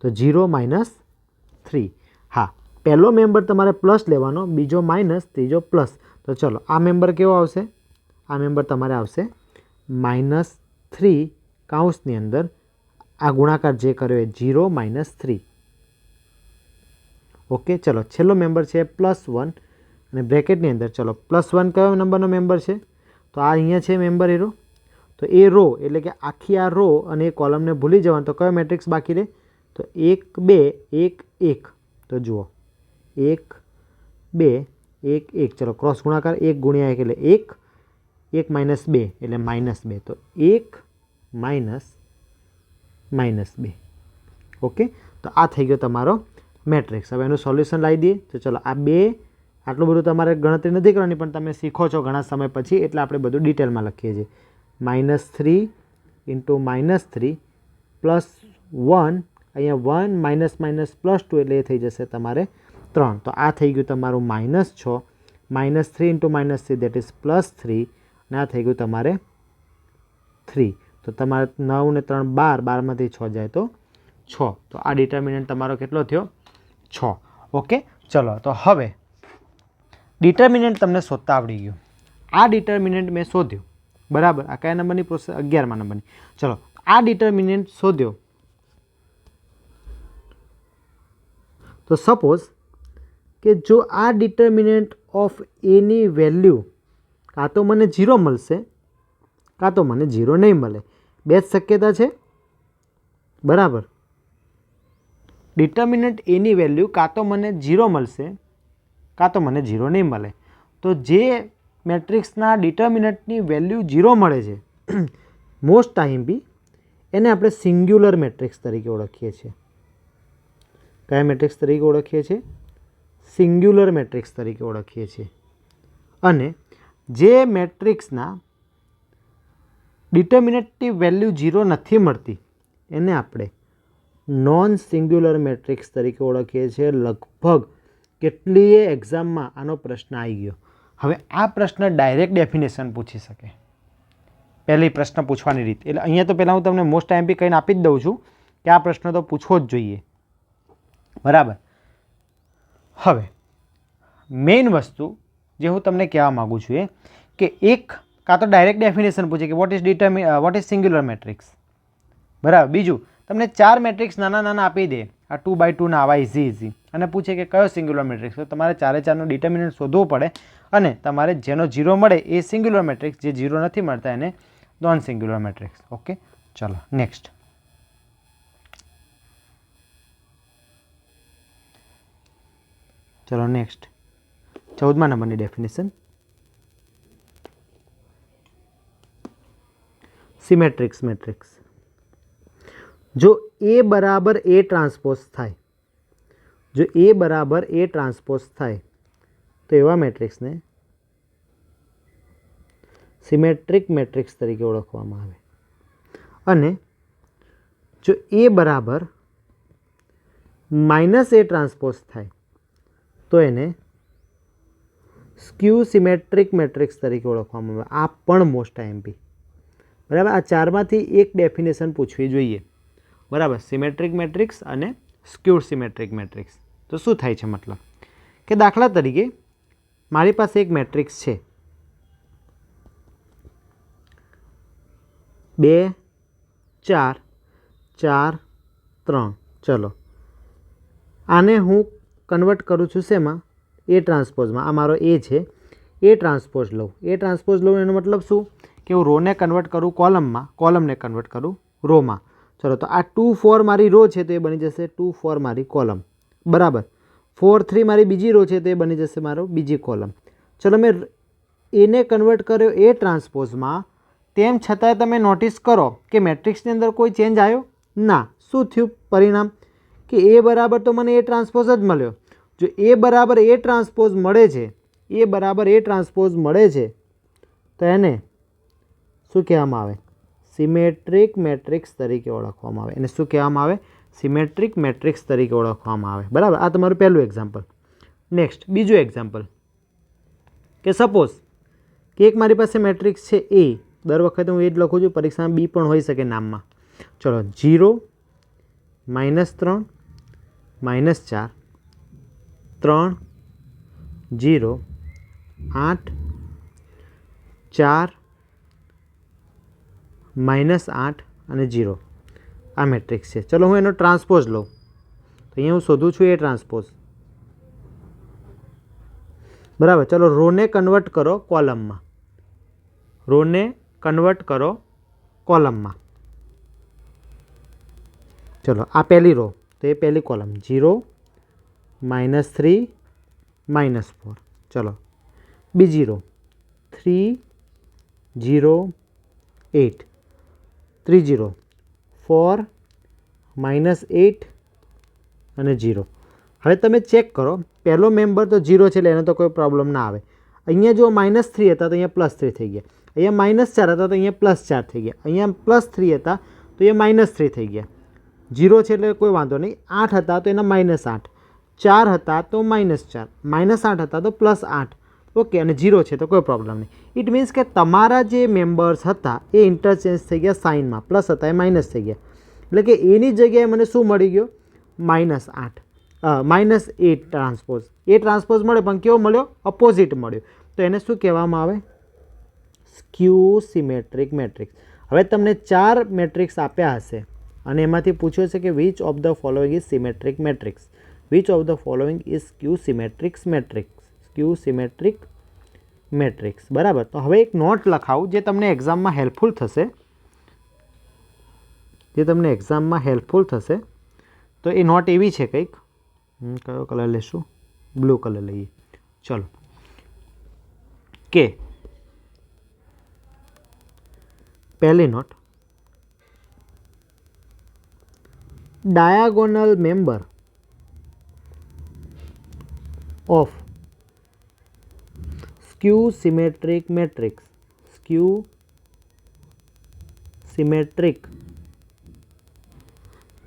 તો 0 - 3. હા, પહેલો મેમ્બર તમારે પ્લસ લેવાનો, બીજો માઇનસ, ત્રીજો પ્લસ. તો ચલો આ મેમ્બર કેવો આવશે? આ મેમ્બર તમારે આવશે -3 કૌંસની અંદર આ ગુણાકાર જે કર્યો એ 0 - 3. ઓકે. ચલો છેલ્લો મેમ્બર છે +1 અને બ્રેકેટની અંદર. ચલો +1 કયો નંબરનો મેમ્બર છે? તો આ અહીંયા છે મેમ્બર એરો. તો એ રો એટલે કે આખી આ રો અને એ કોલમને ભૂલી જવાનું. તો કયો મેટ્રિક્સ બાકી રહે? તો 1 2 1 1. તો જુઓ 1 2 1 1. ચલો ક્રોસ ગુણાકાર 1 × 1 એટલે 1, 1 - 2 એટલે -2. તો 1 - -2. ઓકે. તો આ થઈ ગયો તમારો મેટ્રિક્સ. હવે એનું સોલ્યુશન લાવી દઈએ. તો ચલો આ બે, આટલું બધું તમારે ગણતરી નથી કરવાની, પણ તમે શીખો છો ઘણા સમય પછી એટલે આપણે બધું ડિટેલમાં લખીએ છીએ. -3 × -3 +1, અહીંયા 1 +2 એટલે એ થઈ જશે તમારે 3. તો આ થઈ ગયું તમારું -6. -3 × -3 દેટ ઇઝ +3 અને આ થઈ ગયું તમારે 3. તો તમારે 9 ને 3 12, 12માંથી 6 જાય તો 6. તો આ ડિટર્મિનન્ટ તમારો કેટલો થયો? 6. ઓકે. ચલો તો હવે ડિટર્મિનન્ટ તમને શોધતા આવડી ગયું. આ ડિટર્મિનન્ટ મેં શોધ્યો, બરાબર. આ કયા નંબરની પ્રોસેસ? 11મા નંબરની. ચલો, આ ડિટર્મિનન્ટ શોધ્યો તો સપોઝ કે જો આ ડિટર્મિનન્ટ ઓફ એની વેલ્યુ કાં તો મને 0 મળશે કાં તો મને 0 નહીં મળે. બે જ શક્યતા છે, બરાબર. ડિટર્મિનન્ટ એની વેલ્યુ કાં તો મને 0 મળશે કાં તો મને 0 નહીં મળે. તો જે મેટ્રિક્સના ડિટર્મિનન્ટની વેલ્યુ 0 મળે છે મોસ્ટ ટાઈમ બી એને આપણે સિંગ્યુલર મેટ્રિક્સ તરીકે ઓળખીએ છીએ. કયા મેટ્રિક્સ તરીકે ઓળખીએ છીએ? સિંગ્યુલર મેટ્રિક્સ તરીકે ઓળખીએ છીએ. અને જે મેટ્રિક્સના ડિટર્મિનન્ટની વેલ્યુ 0 નથી મળતી એને આપણે નોન સિંગ્યુલર મેટ્રિક્સ તરીકે ઓળખીએ છીએ. લગભગ કેટલીય એક્ઝામમાં આનો પ્રશ્ન આવી ગયો. હવે આ પ્રશ્ન ડાયરેક્ટ ડેફિનેશન પૂછી શકે. પહેલી પ્રશ્ન પૂછવાની રીત, એટલે અહીંયા તો પહેલાં હું તમને મોસ્ટ આઈએમપી કહીને આપી જ દઉં છું કે આ પ્રશ્ન તો પૂછવો જ જોઈએ, બરાબર. હવે મેઇન વસ્તુ જે હું તમને કહેવા માગું છું એ કે એક કાં તો ડાયરેક્ટ ડેફિનેશન પૂછે કે વોટ ઇઝ સિંગ્યુલર મેટ્રિક્સ, બરાબર. બીજું, તમને 4 મેટ્રિક્સ નાના નાના આપી દે, આ 2x2 ના આવા ઇઝી અને પૂછે કે કયો સિંગ્યુલર મેટ્રિક્સ, તો તમારે 4 ડિટર્મિનન્ટ શોધવું પડે અને તમારે જેનો 0 મળે એ સિંગ્યુલર મેટ્રિક્સ, જે 0 નથી મળતા એને નોન સિંગ્યુલર મેટ્રિક્સ. ઓકે, ચલો નેક્સ્ટ. ચલો નેક્સ્ટ 14મા નંબરની ડેફિનેશન. સિમેટ્રિક્સ મેટ્રિક્સ. જો A બરાબર A ટ્રાન્સપોઝ થાય, જો A બરાબર A ટ્રાન્સપોઝ થાય તો એવા મેટ્રિક્સને સિમેટ્રિક મેટ્રિક્સ તરીકે ઓળખવામાં આવે. અને જો A બરાબર માઇનસ A ટ્રાન્સપોઝ થાય તો એને સ્ક્યુ સિમેટ્રિક મેટ્રિક્સ તરીકે ઓળખવામાં આવે. આ પણ મોસ્ટ આઈએમપી, બરાબર. આ ચારમાંથી એક ડેફિનેશન પૂછવી જોઈએ, બરાબર. સિમેટ્રિક મેટ્રિક્સ અને સ્ક્યુડ સિમેટ્રિક મેટ્રિક્સ. તો શું થાય છે? મતલબ કે દાખલા તરીકે મારી પાસે એક મેટ્રિક્સ છે 2 4 4 3. ચલો, આને હું કન્વર્ટ કરું છું શેમાં? એ ટ્રાન્સપોઝમાં. આ મારો એ છે, એ ટ્રાન્સપોઝ લઉં. એ ટ્રાન્સપોઝ લઉં એનો મતલબ શું કે હું રોને કન્વર્ટ કરું કોલમમાં, કોલમને કન્વર્ટ કરું રોમાં. ચલો, તો આ 2 4 મારી રો છે તો એ બની જશે 2 4 મારી કોલમ, બરાબર. 4 3 મારી બીજી રો છે તો એ બની જશે મારો બીજી કોલમ. ચલો, મેં એને કન્વર્ટ કર્યો એ ટ્રાન્સપોઝમાં, તેમ છતાંય તમે નોટિસ કરો કે મેટ્રિક્સની અંદર કોઈ ચેન્જ આવ્યો ના. શું થયું પરિણામ? કે એ બરાબર તો મને એ ટ્રાન્સપોઝ જ મળ્યો. જો એ બરાબર એ ટ્રાન્સપોઝ મળે છે, એ બરાબર એ ટ્રાન્સપોઝ મળે છે તો એને શું કહેવામાં આવે? સિમેટ્રિક મેટ્રિક્સ તરીકે ઓળખવામાં આવે. એને શું કહેવામાં આવે? સિમેટ્રિક મેટ્રિક્સ તરીકે ઓળખવામાં આવે, બરાબર. આ તમારું પહેલું એક્ઝામ્પલ. નેક્સ્ટ બીજું એક્ઝામ્પલ કે સપોઝ કે એક મારી પાસે મેટ્રિક્સ છે એ. દર વખતે હું એ જ લખું છું, પરીક્ષામાં બી પણ હોઈ શકે નામમાં. ચલો, 0 -3 -4 3 0 8 4 -8 અને 0 આ મેટ્રિક્સ છે. ચલો, હું એનો ટ્રાન્સપોઝ લઉં તો અહીંયા હું શોધું છું એ ટ્રાન્સપોઝ, બરાબર. ચલો, રોને કન્વર્ટ કરો કોલમમાં, રોને કન્વર્ટ કરો કોલમમાં. ચલો, આ પહેલી રો તો એ પહેલી કોલમ 0 -3 -4. ચલો, બીજી રો 3 0 8 ત્રીજી રો 4 -8 અને 0. હવે તમે ચેક કરો, પહેલો મેમ્બર તો 0 છે એટલે એનો તો કોઈ પ્રોબ્લેમ ના આવે. અહીંયા જો -3 હતા તો અહીંયા +3 થઈ ગયા, અહીંયા -4 હતા તો અહીંયા +4 થઈ ગયા, અહીંયા +3 હતા તો અહીંયા -3 થઈ ગયા. 0 છે એટલે કોઈ વાંધો નહીં. 8 હતા તો એના -8, 4 હતા તો -4, -8 હતા તો +8. ઓકે, અને 0 છે તો કોઈ પ્રોબ્લેમ નહીં. ઇટ મીન્સ કે તમારા જે મેમ્બર્સ હતા એ ઇન્ટરચેન્જ થઈ ગયા સાઇનમાં, પ્લસ હતા એ માઇનસ થઈ ગયા. એટલે કે એની જગ્યાએ મને શું મળી ગયો? -8 -8 ટ્રાન્સપોઝ. એ ટ્રાન્સપોઝ મળે પણ કેવો મળ્યો? અપોઝિટ મળ્યો. તો એને શું કહેવામાં આવે? Skew symmetric matrix. હવે તમને 4 મેટ્રિક્સ આપ્યા હશે અને એમાંથી પૂછ્યું છે કે which of the following is symmetric matrix, which of the following is skew symmetric matrix, skew symmetric matrix. બરાબર. તો હવે એક નોટ લખાવું જે તમને એક્ઝામમાં હેલ્પફુલ થશે, તો એ નોટ એવી છે કંઈક, કયો કલર લેશું, બ્લુ કલર લઈએ. ચલો, કે પહેલી not, diagonal member of skew symmetric matrix, skew symmetric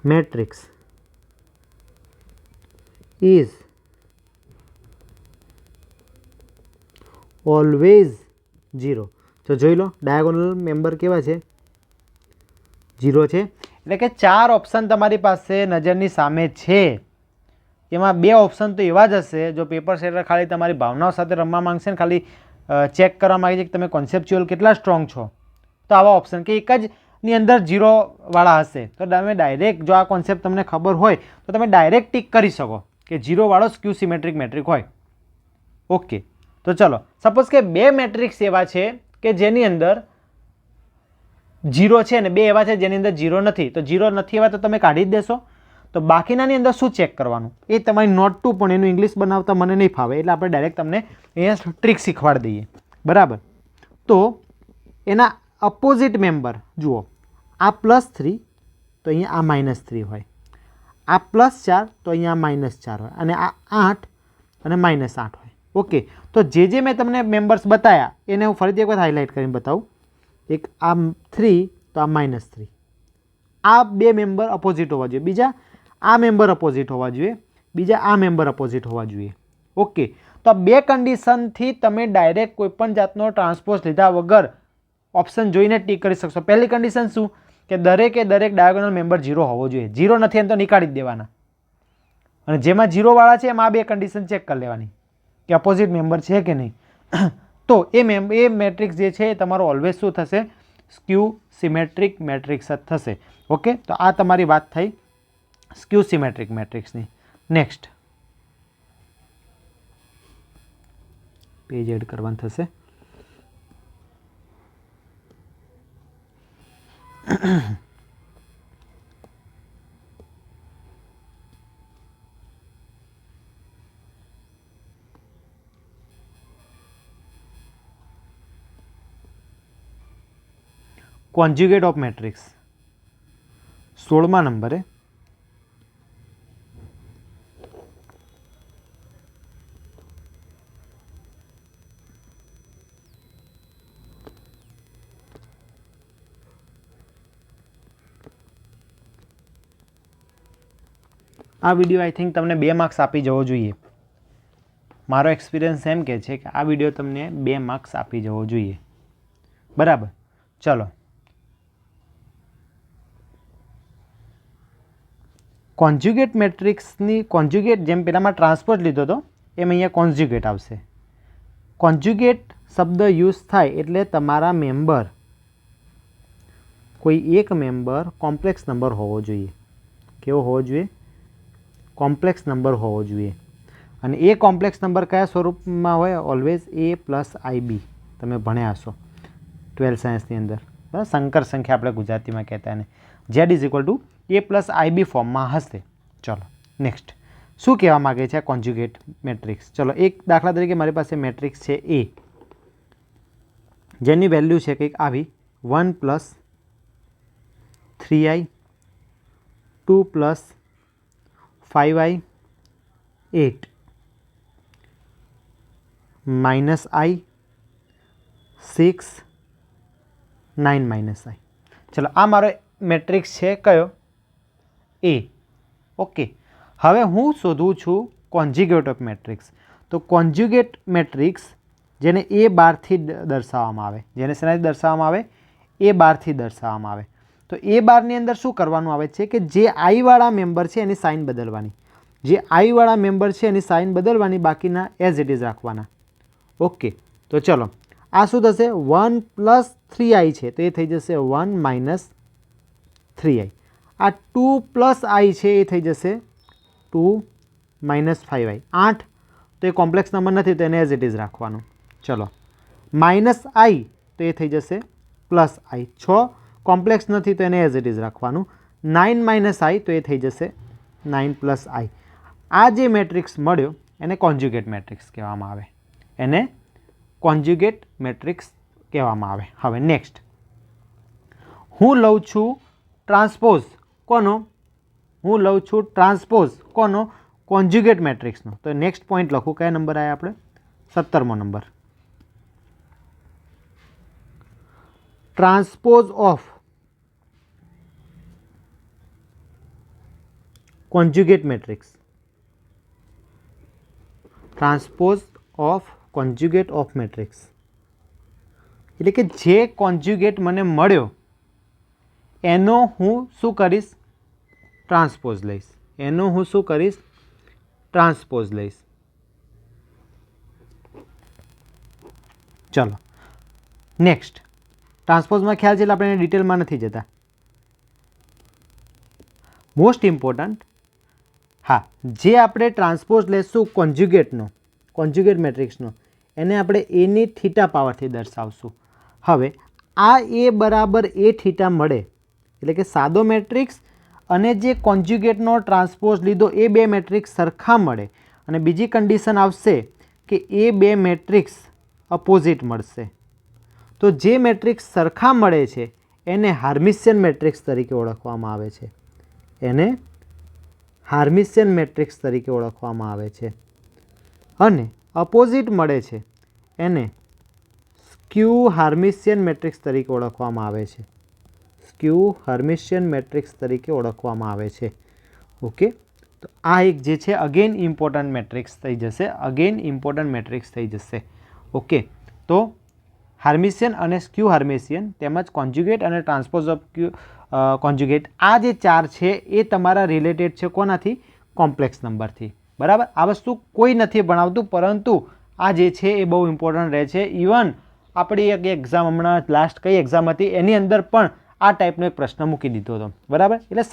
matrix is always 0. તો જોઈ લો ડાયાગોનલ મેમ્બર કેવા છે, 0 છે. એટલે કે 4 ઓપ્શન તમારી પાસે નજરની સામે છે, એમાં 2 ઓપ્શન તો એવા જ હશે જો પેપર સેટર ખાલી તમારી ભાવનાઓ સાથે રમવા માંગશે ને ખાલી ચેક કરવા માંગે છે કે તમે કોન્સેપ્ચ્યુઅલ કેટલા સ્ટ્રોંગ છો, તો આવા ઓપ્શન કે એક જ ની અંદર 0 વાળા હશે તો તમે ડાયરેક્ટ, જો આ કોન્સેપ્ટ તમને ખબર હોય તો તમે ડાયરેક્ટ ટિક કરી શકો કે 0 વાળો સ્ક્યુ સિમેટ્રિક મેટ્રિક હોય. ઓકે, તો ચલો, સપોઝ કે 2 મેટ્રિક્સ એવા છે કે જેની અંદર 0 છે ને 2 એવા છે જેની અંદર 0 નથી, તો 0 નથી એવા તો તમે કાઢી જ દેશો. તો બાકીનાની અંદર શું ચેક કરવાનું એ તમારી નોટ 2, પણ એનું ઇંગ્લિશ બનાવતા મને નહીં ફાવે એટલે આપણે ડાયરેક્ટ તમને અહીંયા ટ્રિક શીખવાડી દઈએ. બરાબર. તો એના અપોઝિટ મેમ્બર જુઓ, આ +3 તો અહીંયા આ -3 હોય, આ +4 તો અહીંયા -4 હોય, અને આ 8 અને -8 હોય. ઓકે, તો જે મેં તમને મેમ્બર્સ બતાવ્યા એને હું ફરીથી એક વખત હાઇલાઇટ કરીને બતાવું. એક આ 3 તો આ -3, આ 2 મેમ્બર અપોઝિટ હોવા જોઈએ, બીજા આ મેમ્બર અપોઝિટ હોવા જોઈએ, બીજા આ મેમ્બર અપોઝિટ હોવા જોઈએ. ઓકે, તો આ 2 કન્ડિશનથી તમે ડાયરેક્ટ કોઈપણ જાતનો ટ્રાન્સપોઝ લીધા વગર ઓપ્શન જોઈને ટીક કરી શકશો. પહેલી કન્ડિશન શું કે દરેક ડાયાગોનલ મેમ્બર 0 હોવો જોઈએ, 0 નથી એમ તો નીકાળી જ દેવાના, અને જેમાં 0 વાળા છે એમાં આ 2 કન્ડિશન ચેક કરી લેવાની કે અપોઝિટ મેમ્બર છે કે નહીં. તો એ મેટ્રિક્સ જે છે એ તમારો ઓલવેઝ શું થશે, સ્ક્યુ સિમેટ્રિક મેટ્રિક્સ જ થશે. ઓકે, તો આ તમારી વાત થઈ સ્ક્યુ સિમેટ્રિક મેટ્રિક્સની. નેક્સ્ટ પેજ એડ કરવાનું થશે. કોન્જ્યુગેટ ઓફ મેટ્રિક્સ 16મા નંબરે આ વિડીયો આઈ થિંક તમને 2 માર્ક્સ આપી જવો જોઈએ. મારો એક્સપિરિયન્સ એમ કહે છે કે આ વિડીયો તમને 2 માર્ક્સ આપી જવો જોઈએ. બરાબર. ચલો, કોન્જ્યુગેટ મેટ્રિક્સની કોન્જ્યુગેટ જેમ પેલામાં ટ્રાન્સપોઝ લીધો હતો એમ અહીંયા કોન્જ્યુગેટ આવશે. કોન્જ્યુગેટ શબ્દ યુઝ થાય એટલે તમારા મેમ્બર, કોઈ એક મેમ્બર કોમ્પ્લેક્સ નંબર હોવો જોઈએ. કેવો હોવો જોઈએ? કોમ્પ્લેક્સ નંબર હોવો જોઈએ. અને એ કોમ્પ્લેક્સ નંબર કયા સ્વરૂપમાં હોય? Always a + ib. તમે ભણ્યા હશો 12th સાયન્સની અંદર, બરાબર. સંકર સંખ્યા આપણે ગુજરાતીમાં કહેતા એને z = a + ib ફોર્મમાં હશે. ચલો નેક્સ્ટ, શું કહેવા માગે છે આ કોન્જ્યુગેટ મેટ્રિક્સ? ચલો, એક દાખલા તરીકે મારી પાસે મેટ્રિક્સ છે A, જેની વેલ્યુ છે કંઈક આવી 1 + 3i 2 + 5i 8 -i 6 9 -i. ચલો, આ મારો મેટ્રિક્સ છે કયો? A. ઓકે, હવે હું શોધું છું કોન્જ્યુગેટ ઓફ મેટ્રિક્સ. તો કોન્જ્યુગેટ મેટ્રિક્સ જેને A બારથી દર્શાવવામાં આવે, જેને શેનાથી દર્શાવવામાં આવે? A બારથી દર્શાવવામાં આવે. તો A બારની અંદર શું કરવાનું આવે છે કે જે I વાળા મેમ્બર છે એની સાઇન બદલવાની, જે I વાળા મેમ્બર છે એની સાઇન બદલવાની, બાકીના એઝ ઇટ ઇઝ રાખવાના. ઓકે, તો ચલો, આ શું થશે 1 + 3i છે તો એ થઈ જશે 1 - 3i. આ 2 + i છે એ થઈ જશે 2 - 5i. 8 તો એ કોમ્પ્લેક્સ નંબર નથી તો એને એઝ ઇટ ઇઝ રાખવાનું. ચલો -i તો એ થઈ જશે +i. 6 કોમ્પ્લેક્સ નથી તો એને એઝ ઇટ ઇઝ રાખવાનું. 9 - i તો એ થઈ જશે 9 + i. આ જે મેટ્રિક્સ મળ્યો એને કોન્જ્યુગેટ મેટ્રિક્સ કહેવામાં આવે. એને કોન્જ્યુગેટ મેટ્રિક્સ કહેવામાં આવે. હવે નેક્સ્ટ હું લઉં છું ટ્રાન્સપોઝ કોનો? હું લઉં છું ટ્રાન્સપોઝ કોનો? કોન્જ્યુગેટ મેટ્રિક્સનો. તો નેક્સ્ટ પોઈન્ટ લખું. કયા નંબર આવ્યા આપણે? 17મો number. Transpose of conjugate matrix. Transpose of conjugate of matrix એટલે કે જે કોન્જ્યુગેટ મને મળ્યો એનો હું શું કરીશ? ટ્રાન્સપોઝ લઈશ. એનો હું શું કરીશ? ટ્રાન્સપોઝ લઈશ. ચલો નેક્સ્ટ. ટ્રાન્સપોઝમાં ખ્યાલ છે એટલે આપણે ડિટેલમાં નથી જતા. મોસ્ટ ઇમ્પોર્ટન્ટ, હા, જે આપણે ટ્રાન્સપોઝ લેશું કોન્જ્યુગેટનો, કોન્જ્યુગેટ મેટ્રિક્સનો, એને આપણે એની થીટા પાવરથી દર્શાવશું. હવે આ એ બરાબર એ થીટા મળે એટલે કે સાદો મેટ્રિક્સ અને જે કોન્જ્યુગેટનો ટ્રાન્સપોઝ લીધો એ બે મેટ્રિક્સ સરખા મળે અને બીજી કન્ડિશન આવશે કે એ બે મેટ્રિક્સ અપોઝિટ મળશે. તો જે મેટ્રિક્સ સરખા મળે છે એને હાર્મિશિયન મેટ્રિક્સ તરીકે ઓળખવામાં આવે છે. એને હાર્મિશિયન મેટ્રિક્સ તરીકે ઓળખવામાં આવે છે. અને અપોઝિટ મળે છે એને સ્ક્યુ હાર્મિશિયન મેટ્રિક્સ તરીકે ઓળખવામાં આવે છે. સ્ક્યુ હાર્મિશિયન મેટ્રિક્સ તરીકે ઓળખવામાં આવે છે. ઓકે, તો આ એક જે છે અગેન ઇમ્પોર્ટન્ટ મેટ્રિક્સ થઈ જશે. અગેન ઇમ્પોર્ટન્ટ મેટ્રિક્સ થઈ જશે. ઓકે, તો હાર્મિશિયન અને સ્ક્યુ હાર્મિશિયન તેમજ કોન્જ્યુગેટ અને ટ્રાન્સપોઝ ઓફ કોન્જ્યુગેટ, આ જે ચાર છે એ તમારા રિલેટેડ છે કોનાથી? કોમ્પ્લેક્સ નંબરથી. બરાબર, આ વસ્તુ કોઈ નથી ભણાવતું પરંતુ આ જે છે એ બહુ ઇમ્પોર્ટન્ટ રહે છે. ઇવન આપણી એક એક્ઝામ હમણાં લાસ્ટ કઈ એક્ઝામ હતી એની અંદર પણ આ ટાઈપનો એક પ્રશ્ન મૂકી દીધો હતો. બરાબર, એટલે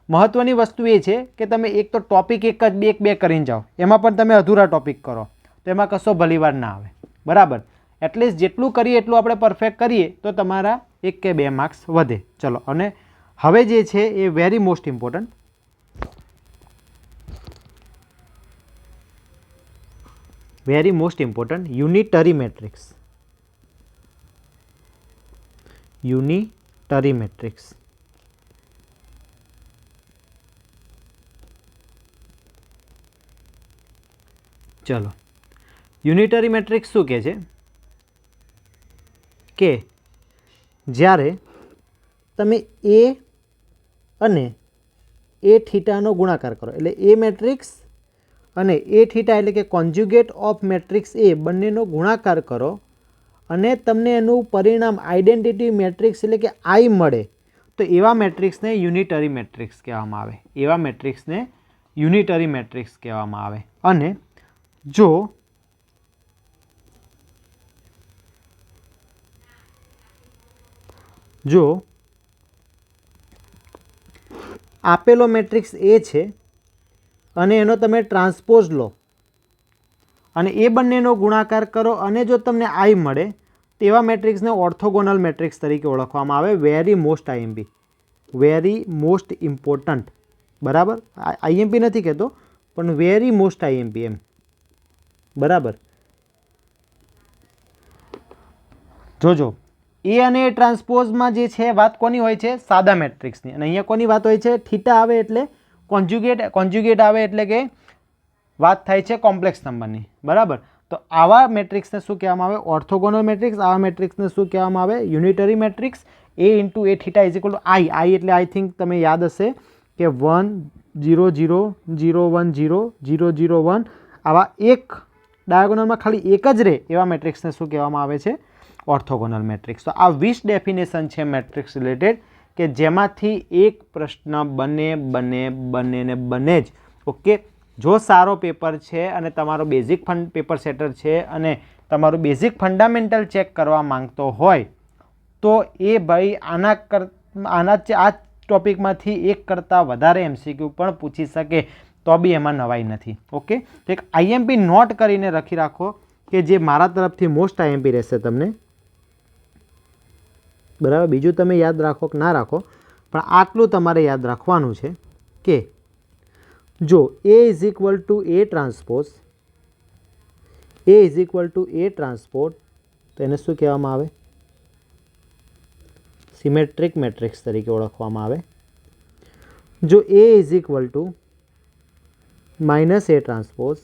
મહત્ત્વની વસ્તુ એ છે કે તમે એક તો ટોપિક એક જ બે કરીને જાઓ, એમાં પણ તમે અધૂરા ટોપિક કરો તો એમાં કશો ભલીવાર ના આવે. બરાબર, એટલીસ્ટ જેટલું કરીએ એટલું આપણે પરફેક્ટ કરીએ તો તમારા 1 કે 2 માર્ક્સ વધે. ચલો, અને હવે જે છે એ very most important, very most important unitary matrix. Unitary matrix. ચલો, યુનિટરી મેટ્રિક્સ શું કહે છે કે જ્યારે તમે એ અને એ થીટાનો ગુણાકાર કરો એટલે એ મેટ્રિક્સ અને એ થીટા એટલે કે કોન્જ્યુગેટ ઓફ મેટ્રિક્સ એ બંનેનો ગુણાકાર કરો અને તમને એનું પરિણામ આઇડેન્ટિટી મેટ્રિક્સ એટલે કે આઈ મળે તો એવા મેટ્રિક્સને યુનિટરી મેટ્રિક્સ કહેવામાં આવે. એવા મેટ્રિક્સને યુનિટરી મેટ્રિક્સ કહેવામાં આવે. અને જો આપેલો મેટ્રિક્સ એ છે અને એનો તમે ટ્રાન્સપોઝ લો અને એ બંનેનો ગુણાકાર કરો અને જો તમને આઈ મળે તેવા મેટ્રિક્સને ઓર્થોગોનલ મેટ્રિક્સ તરીકે ઓળખવામાં આવે. Very most IMP, very most important. બરાબર, આઈએમપી નથી કહેતો પણ વેરી મોસ્ટ આઈએમપી એમ. બરાબર, જોજો એ અને એ ટ્રાન્સપોઝમાં જે છે વાત કોની હોય છે? સાદા મેટ્રિક્સની. અને અહીંયા કોની વાત હોય છે? થીટા આવે એટલે કોન્જ્યુગેટ, કોન્જ્યુગેટ આવે એટલે કે વાત થાય છે કોમ્પ્લેક્સ નંબરની. બરાબર, તો આવા મેટ્રિક્સને શું કહેવામાં આવે? Orthogonal matrix. આવા મેટ્રિક્સને શું કહેવામાં આવે? Unitary matrix. A into A theta is equal to I. I એટલે આઈ થિંક તમે યાદ હશે કે 1 0 0 0 1 0 0 0 1 આવા એક ડાયાગોનલમાં ખાલી એક જ રહે એવા મેટ્રિક્સને શું કહેવામાં આવે છે? Orthogonal matrix. તો આ 20 ડેફિનેશન છે મેટ્રિક્સ રિલેટેડ કે જેમાંથી એક પ્રશ્ન બને જ. ઓકે, જો સારો પેપર છે અને તમારો બેઝિક ફંડ પેપર સેટર છે અને તમારું બેઝિક ફંડામેન્ટલ ચેક કરવા માંગતો હોય તો એ ભાઈ આ ટોપિકમાંથી એક કરતાં વધારે MCQ પણ પૂછી શકે, તો બી એમાં નવાઈ નથી. ઓકે, તો એક IMP નોટ કરીને લખી રાખો કે જે મારા તરફથી મોસ્ટ IMP રહેશે તમને, બરાબર. બીજું તમે યાદ રાખો કે ના રાખો, પણ આટલું તમારે યાદ રાખવાનું છે કે જો A is equal two A transpose, A is equal two A transpose, તો એને શું કહેવામાં આવે? સિમેટ્રિક મેટ્રિક્સ તરીકે ઓળખવામાં આવે. જો A is equal two minus A transpose,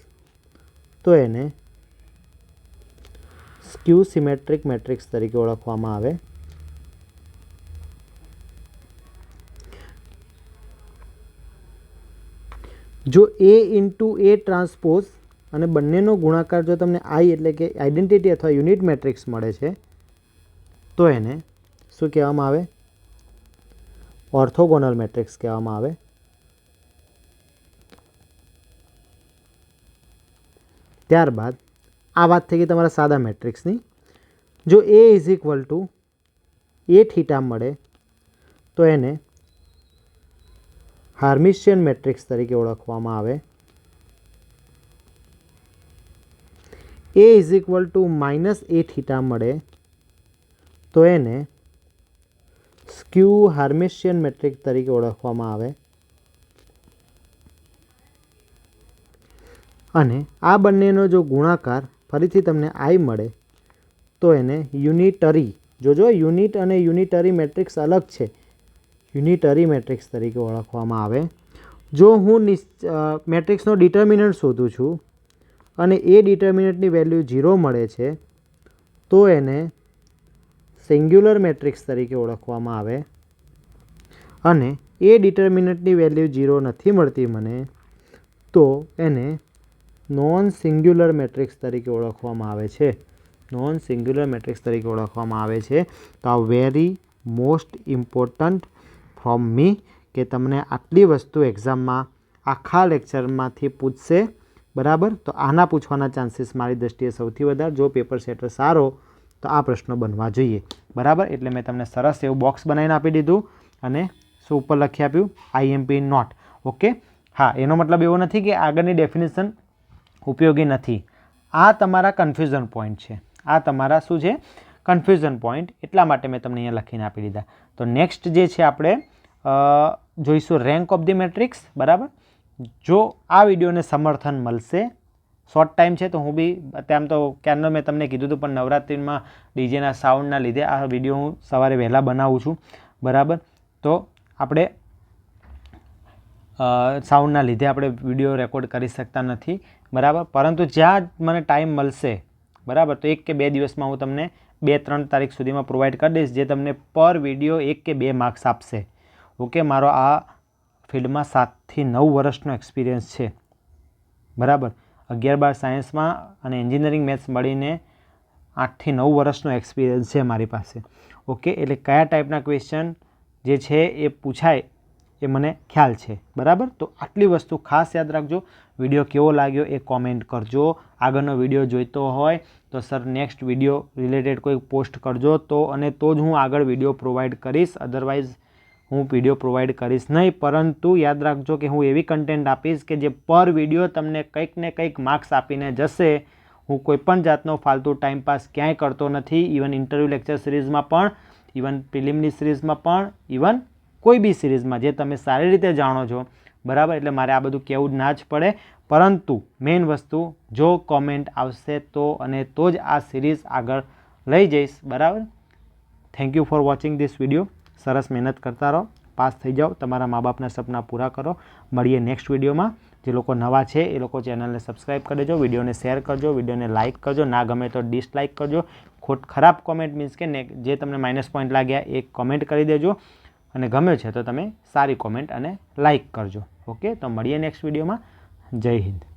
તો એને સ્ક્યુ સિમેટ્રિક મેટ્રિક્સ તરીકે ઓળખવામાં આવે. જો A ઇન્ટુ A ટ્રાન્સપોઝ અને બંનેનો ગુણાકાર જો તમને I એટલે કે આઇડેન્ટિટી અથવા યુનિટ મેટ્રિક્સ મળે છે, તો એને શું કહેવામાં આવે? ઓર્થોગોનલ મેટ્રિક્સ કહેવામાં આવે. ત્યારબાદ આ વાત થઈ ગઈ તમારા સાદા મેટ્રિક્સની. જો A is equal two A theta મળે તો એને હાર્મિશિયન મેટ્રિક્સ તરીકે ઓળખવામાં આવે. A is equal two minus A theta મળે તો એને સ્ક્યુ હાર્મિશિયન મેટ્રિક્સ તરીકે ઓળખવામાં આવે. અને આ બંનેનો જો ગુણાકાર ફરીથી તમને I મળે તો એને યુનિટરી, જોજો યુનિટ અને યુનિટરી મેટ્રિક્સ અલગ છે, યુનિટરી મેટ્રિક્સ તરીકે ઓળખવામાં આવે. જો હું મેટ્રિક્સનો ડિટર્મિનન્ટ શોધું છું અને એ ડિટર્મિનન્ટની વેલ્યુ 0 મળે છે તો એને સિંગ્યુલર મેટ્રિક્સ તરીકે ઓળખવામાં આવે. અને એ ડિટર્મિનન્ટની વેલ્યુ 0 નથી મળતી મને તો એને નોન સિંગ્યુલર મેટ્રિક્સ તરીકે ઓળખવામાં આવે છે. નોન સિંગ્યુલર મેટ્રિક્સ તરીકે ઓળખવામાં આવે છે. તો આ વેરી મોસ્ટ ઇમ્પોર્ટન્ટ ફ્રોમ મી કે તમને આટલી વસ્તુ એક્ઝામમાં આખા લેક્ચરમાંથી પૂછશે, બરાબર. તો આના પૂછવાના ચાન્સીસ મારી દ્રષ્ટિએ સૌથી વધારે. જો પેપર સેટર સારો તો આ પ્રશ્નો બનવા જોઈએ, બરાબર. એટલે મેં તમને સરસ એવું બોક્સ બનાવીને આપી દીધું અને શું ઉપર લખી આપ્યું? IMP not. ઓકે, હા, એનો મતલબ એવો નથી કે આગળની ડેફિનેશન ઉપયોગી નથી. આ તમારા કન્ફ્યુઝન પોઈન્ટ છે. આ તમારા શું છે? Confusion point. એટલા માટે મેં તમને અહીંયા લખીને આપી દીધા. તો નેક્સ્ટ જે છે આપણે જોઈશું રેન્ક ઓફ ધી મેટ્રિક્સ, બરાબર. જો આ વિડીયોને સમર્થન મળશે, શોર્ટ ટાઈમ છે તો હું બી તેમ તો ક્યારનો મેં તમને કીધું હતું, પણ નવરાત્રિમાં ડીજેના સાઉન્ડના લીધે આ વિડીયો હું સવારે વહેલા બનાવું છું, બરાબર. તો આપણે સાઉન્ડના લીધે આપણે વિડીયો રેકોર્ડ કરી શકતા નથી, બરાબર. પરંતુ જ્યાં મને ટાઈમ મળશે, બરાબર, તો 1 કે 2 દિવસમાં હું તમને 2-3 તારીખ સુધીમાં પ્રોવાઈડ કરી દઈશ, જે તમને પર વિડીયો 1 કે 2 માર્ક્સ આપશે. ઓકે, મારો આ ફિલ્ડમાં 7 થી 9 વર્ષનો એક્સપિરિયન્સ છે, બરાબર. 11-12 સાયન્સમાં અને એન્જિનિયરિંગ મેથ્સ મળીને 8 થી 9 વર્ષનો એક્સપિરિયન્સ છે મારી પાસે. ઓકે, એટલે કયા ટાઈપના ક્વેશ્ચન જે છે એ પૂછાય એ મને ખ્યાલ છે, બરાબર. તો આટલી વસ્તુ ખાસ યાદ રાખજો. વિડીયો કેવો લાગ્યો એ કોમેન્ટ કરજો. આગળનો વિડીયો જોઈતો હોય તો સર નેક્સ્ટ વિડીયો રિલેટેડ કોઈ પોસ્ટ કરજો, તો જ હું આગળ વિડીયો પ્રોવાઈડ કરીશ. અધરવાઇઝ હું વિડીયો પ્રોવાઈડ કરીશ નહીં. પરંતુ યાદ રાખજો કે હું એવી કન્ટેન્ટ આપીશ કે જે પર વિડીયો તમને કંઈક ને કંઈક માર્ક્સ આપીને જશે. હું કોઈપણ જાતનો ફાલતુ ટાઈમપાસ ક્યાંય કરતો નથી. ઇવન ઇન્ટરવ્યૂ લેક્ચર સિરીઝમાં પણ, ઇવન પ્રિલિમની સિરીઝમાં પણ, ઇવન કોઈ બી સિરીઝમાં જે તમે સારી રીતે જાણો છો, બરાબર. એટલે મારે આ બધું કહેવું જ ના જ પડે. પરંતુ મેઇન વસ્તુ, જો કોમેન્ટ આવશે તો જ આ સિરીઝ આગળ લઈ જઈશ, બરાબર. Thank you for watching this video. સરસ મહેનત કરતા રહો, પાસ થઈ જાઓ, તમારા મા બાપના સપના પૂરા કરો. મળીએ નેક્સ્ટ વિડીયોમાં. જે લોકો નવા છે એ લોકો ચેનલને સબસ્ક્રાઈબ કરી દેજો, વિડીયોને શેર કરજો, વિડીયોને લાઇક કરજો, ના ગમે તો ડિસલાઇક કરજો. ખરાબ કોમેન્ટ મીન્સ કે જે તમને માઇનસ પોઈન્ટ લાગ્યા એ કોમેન્ટ કરી દેજો. અને ગમ્યો છે તો તમે સારી કોમેન્ટ અને લાઇક કરજો. ઓકે, તો મળીએ નેક્સ્ટ વિડીયોમાં. જય હિન્દ.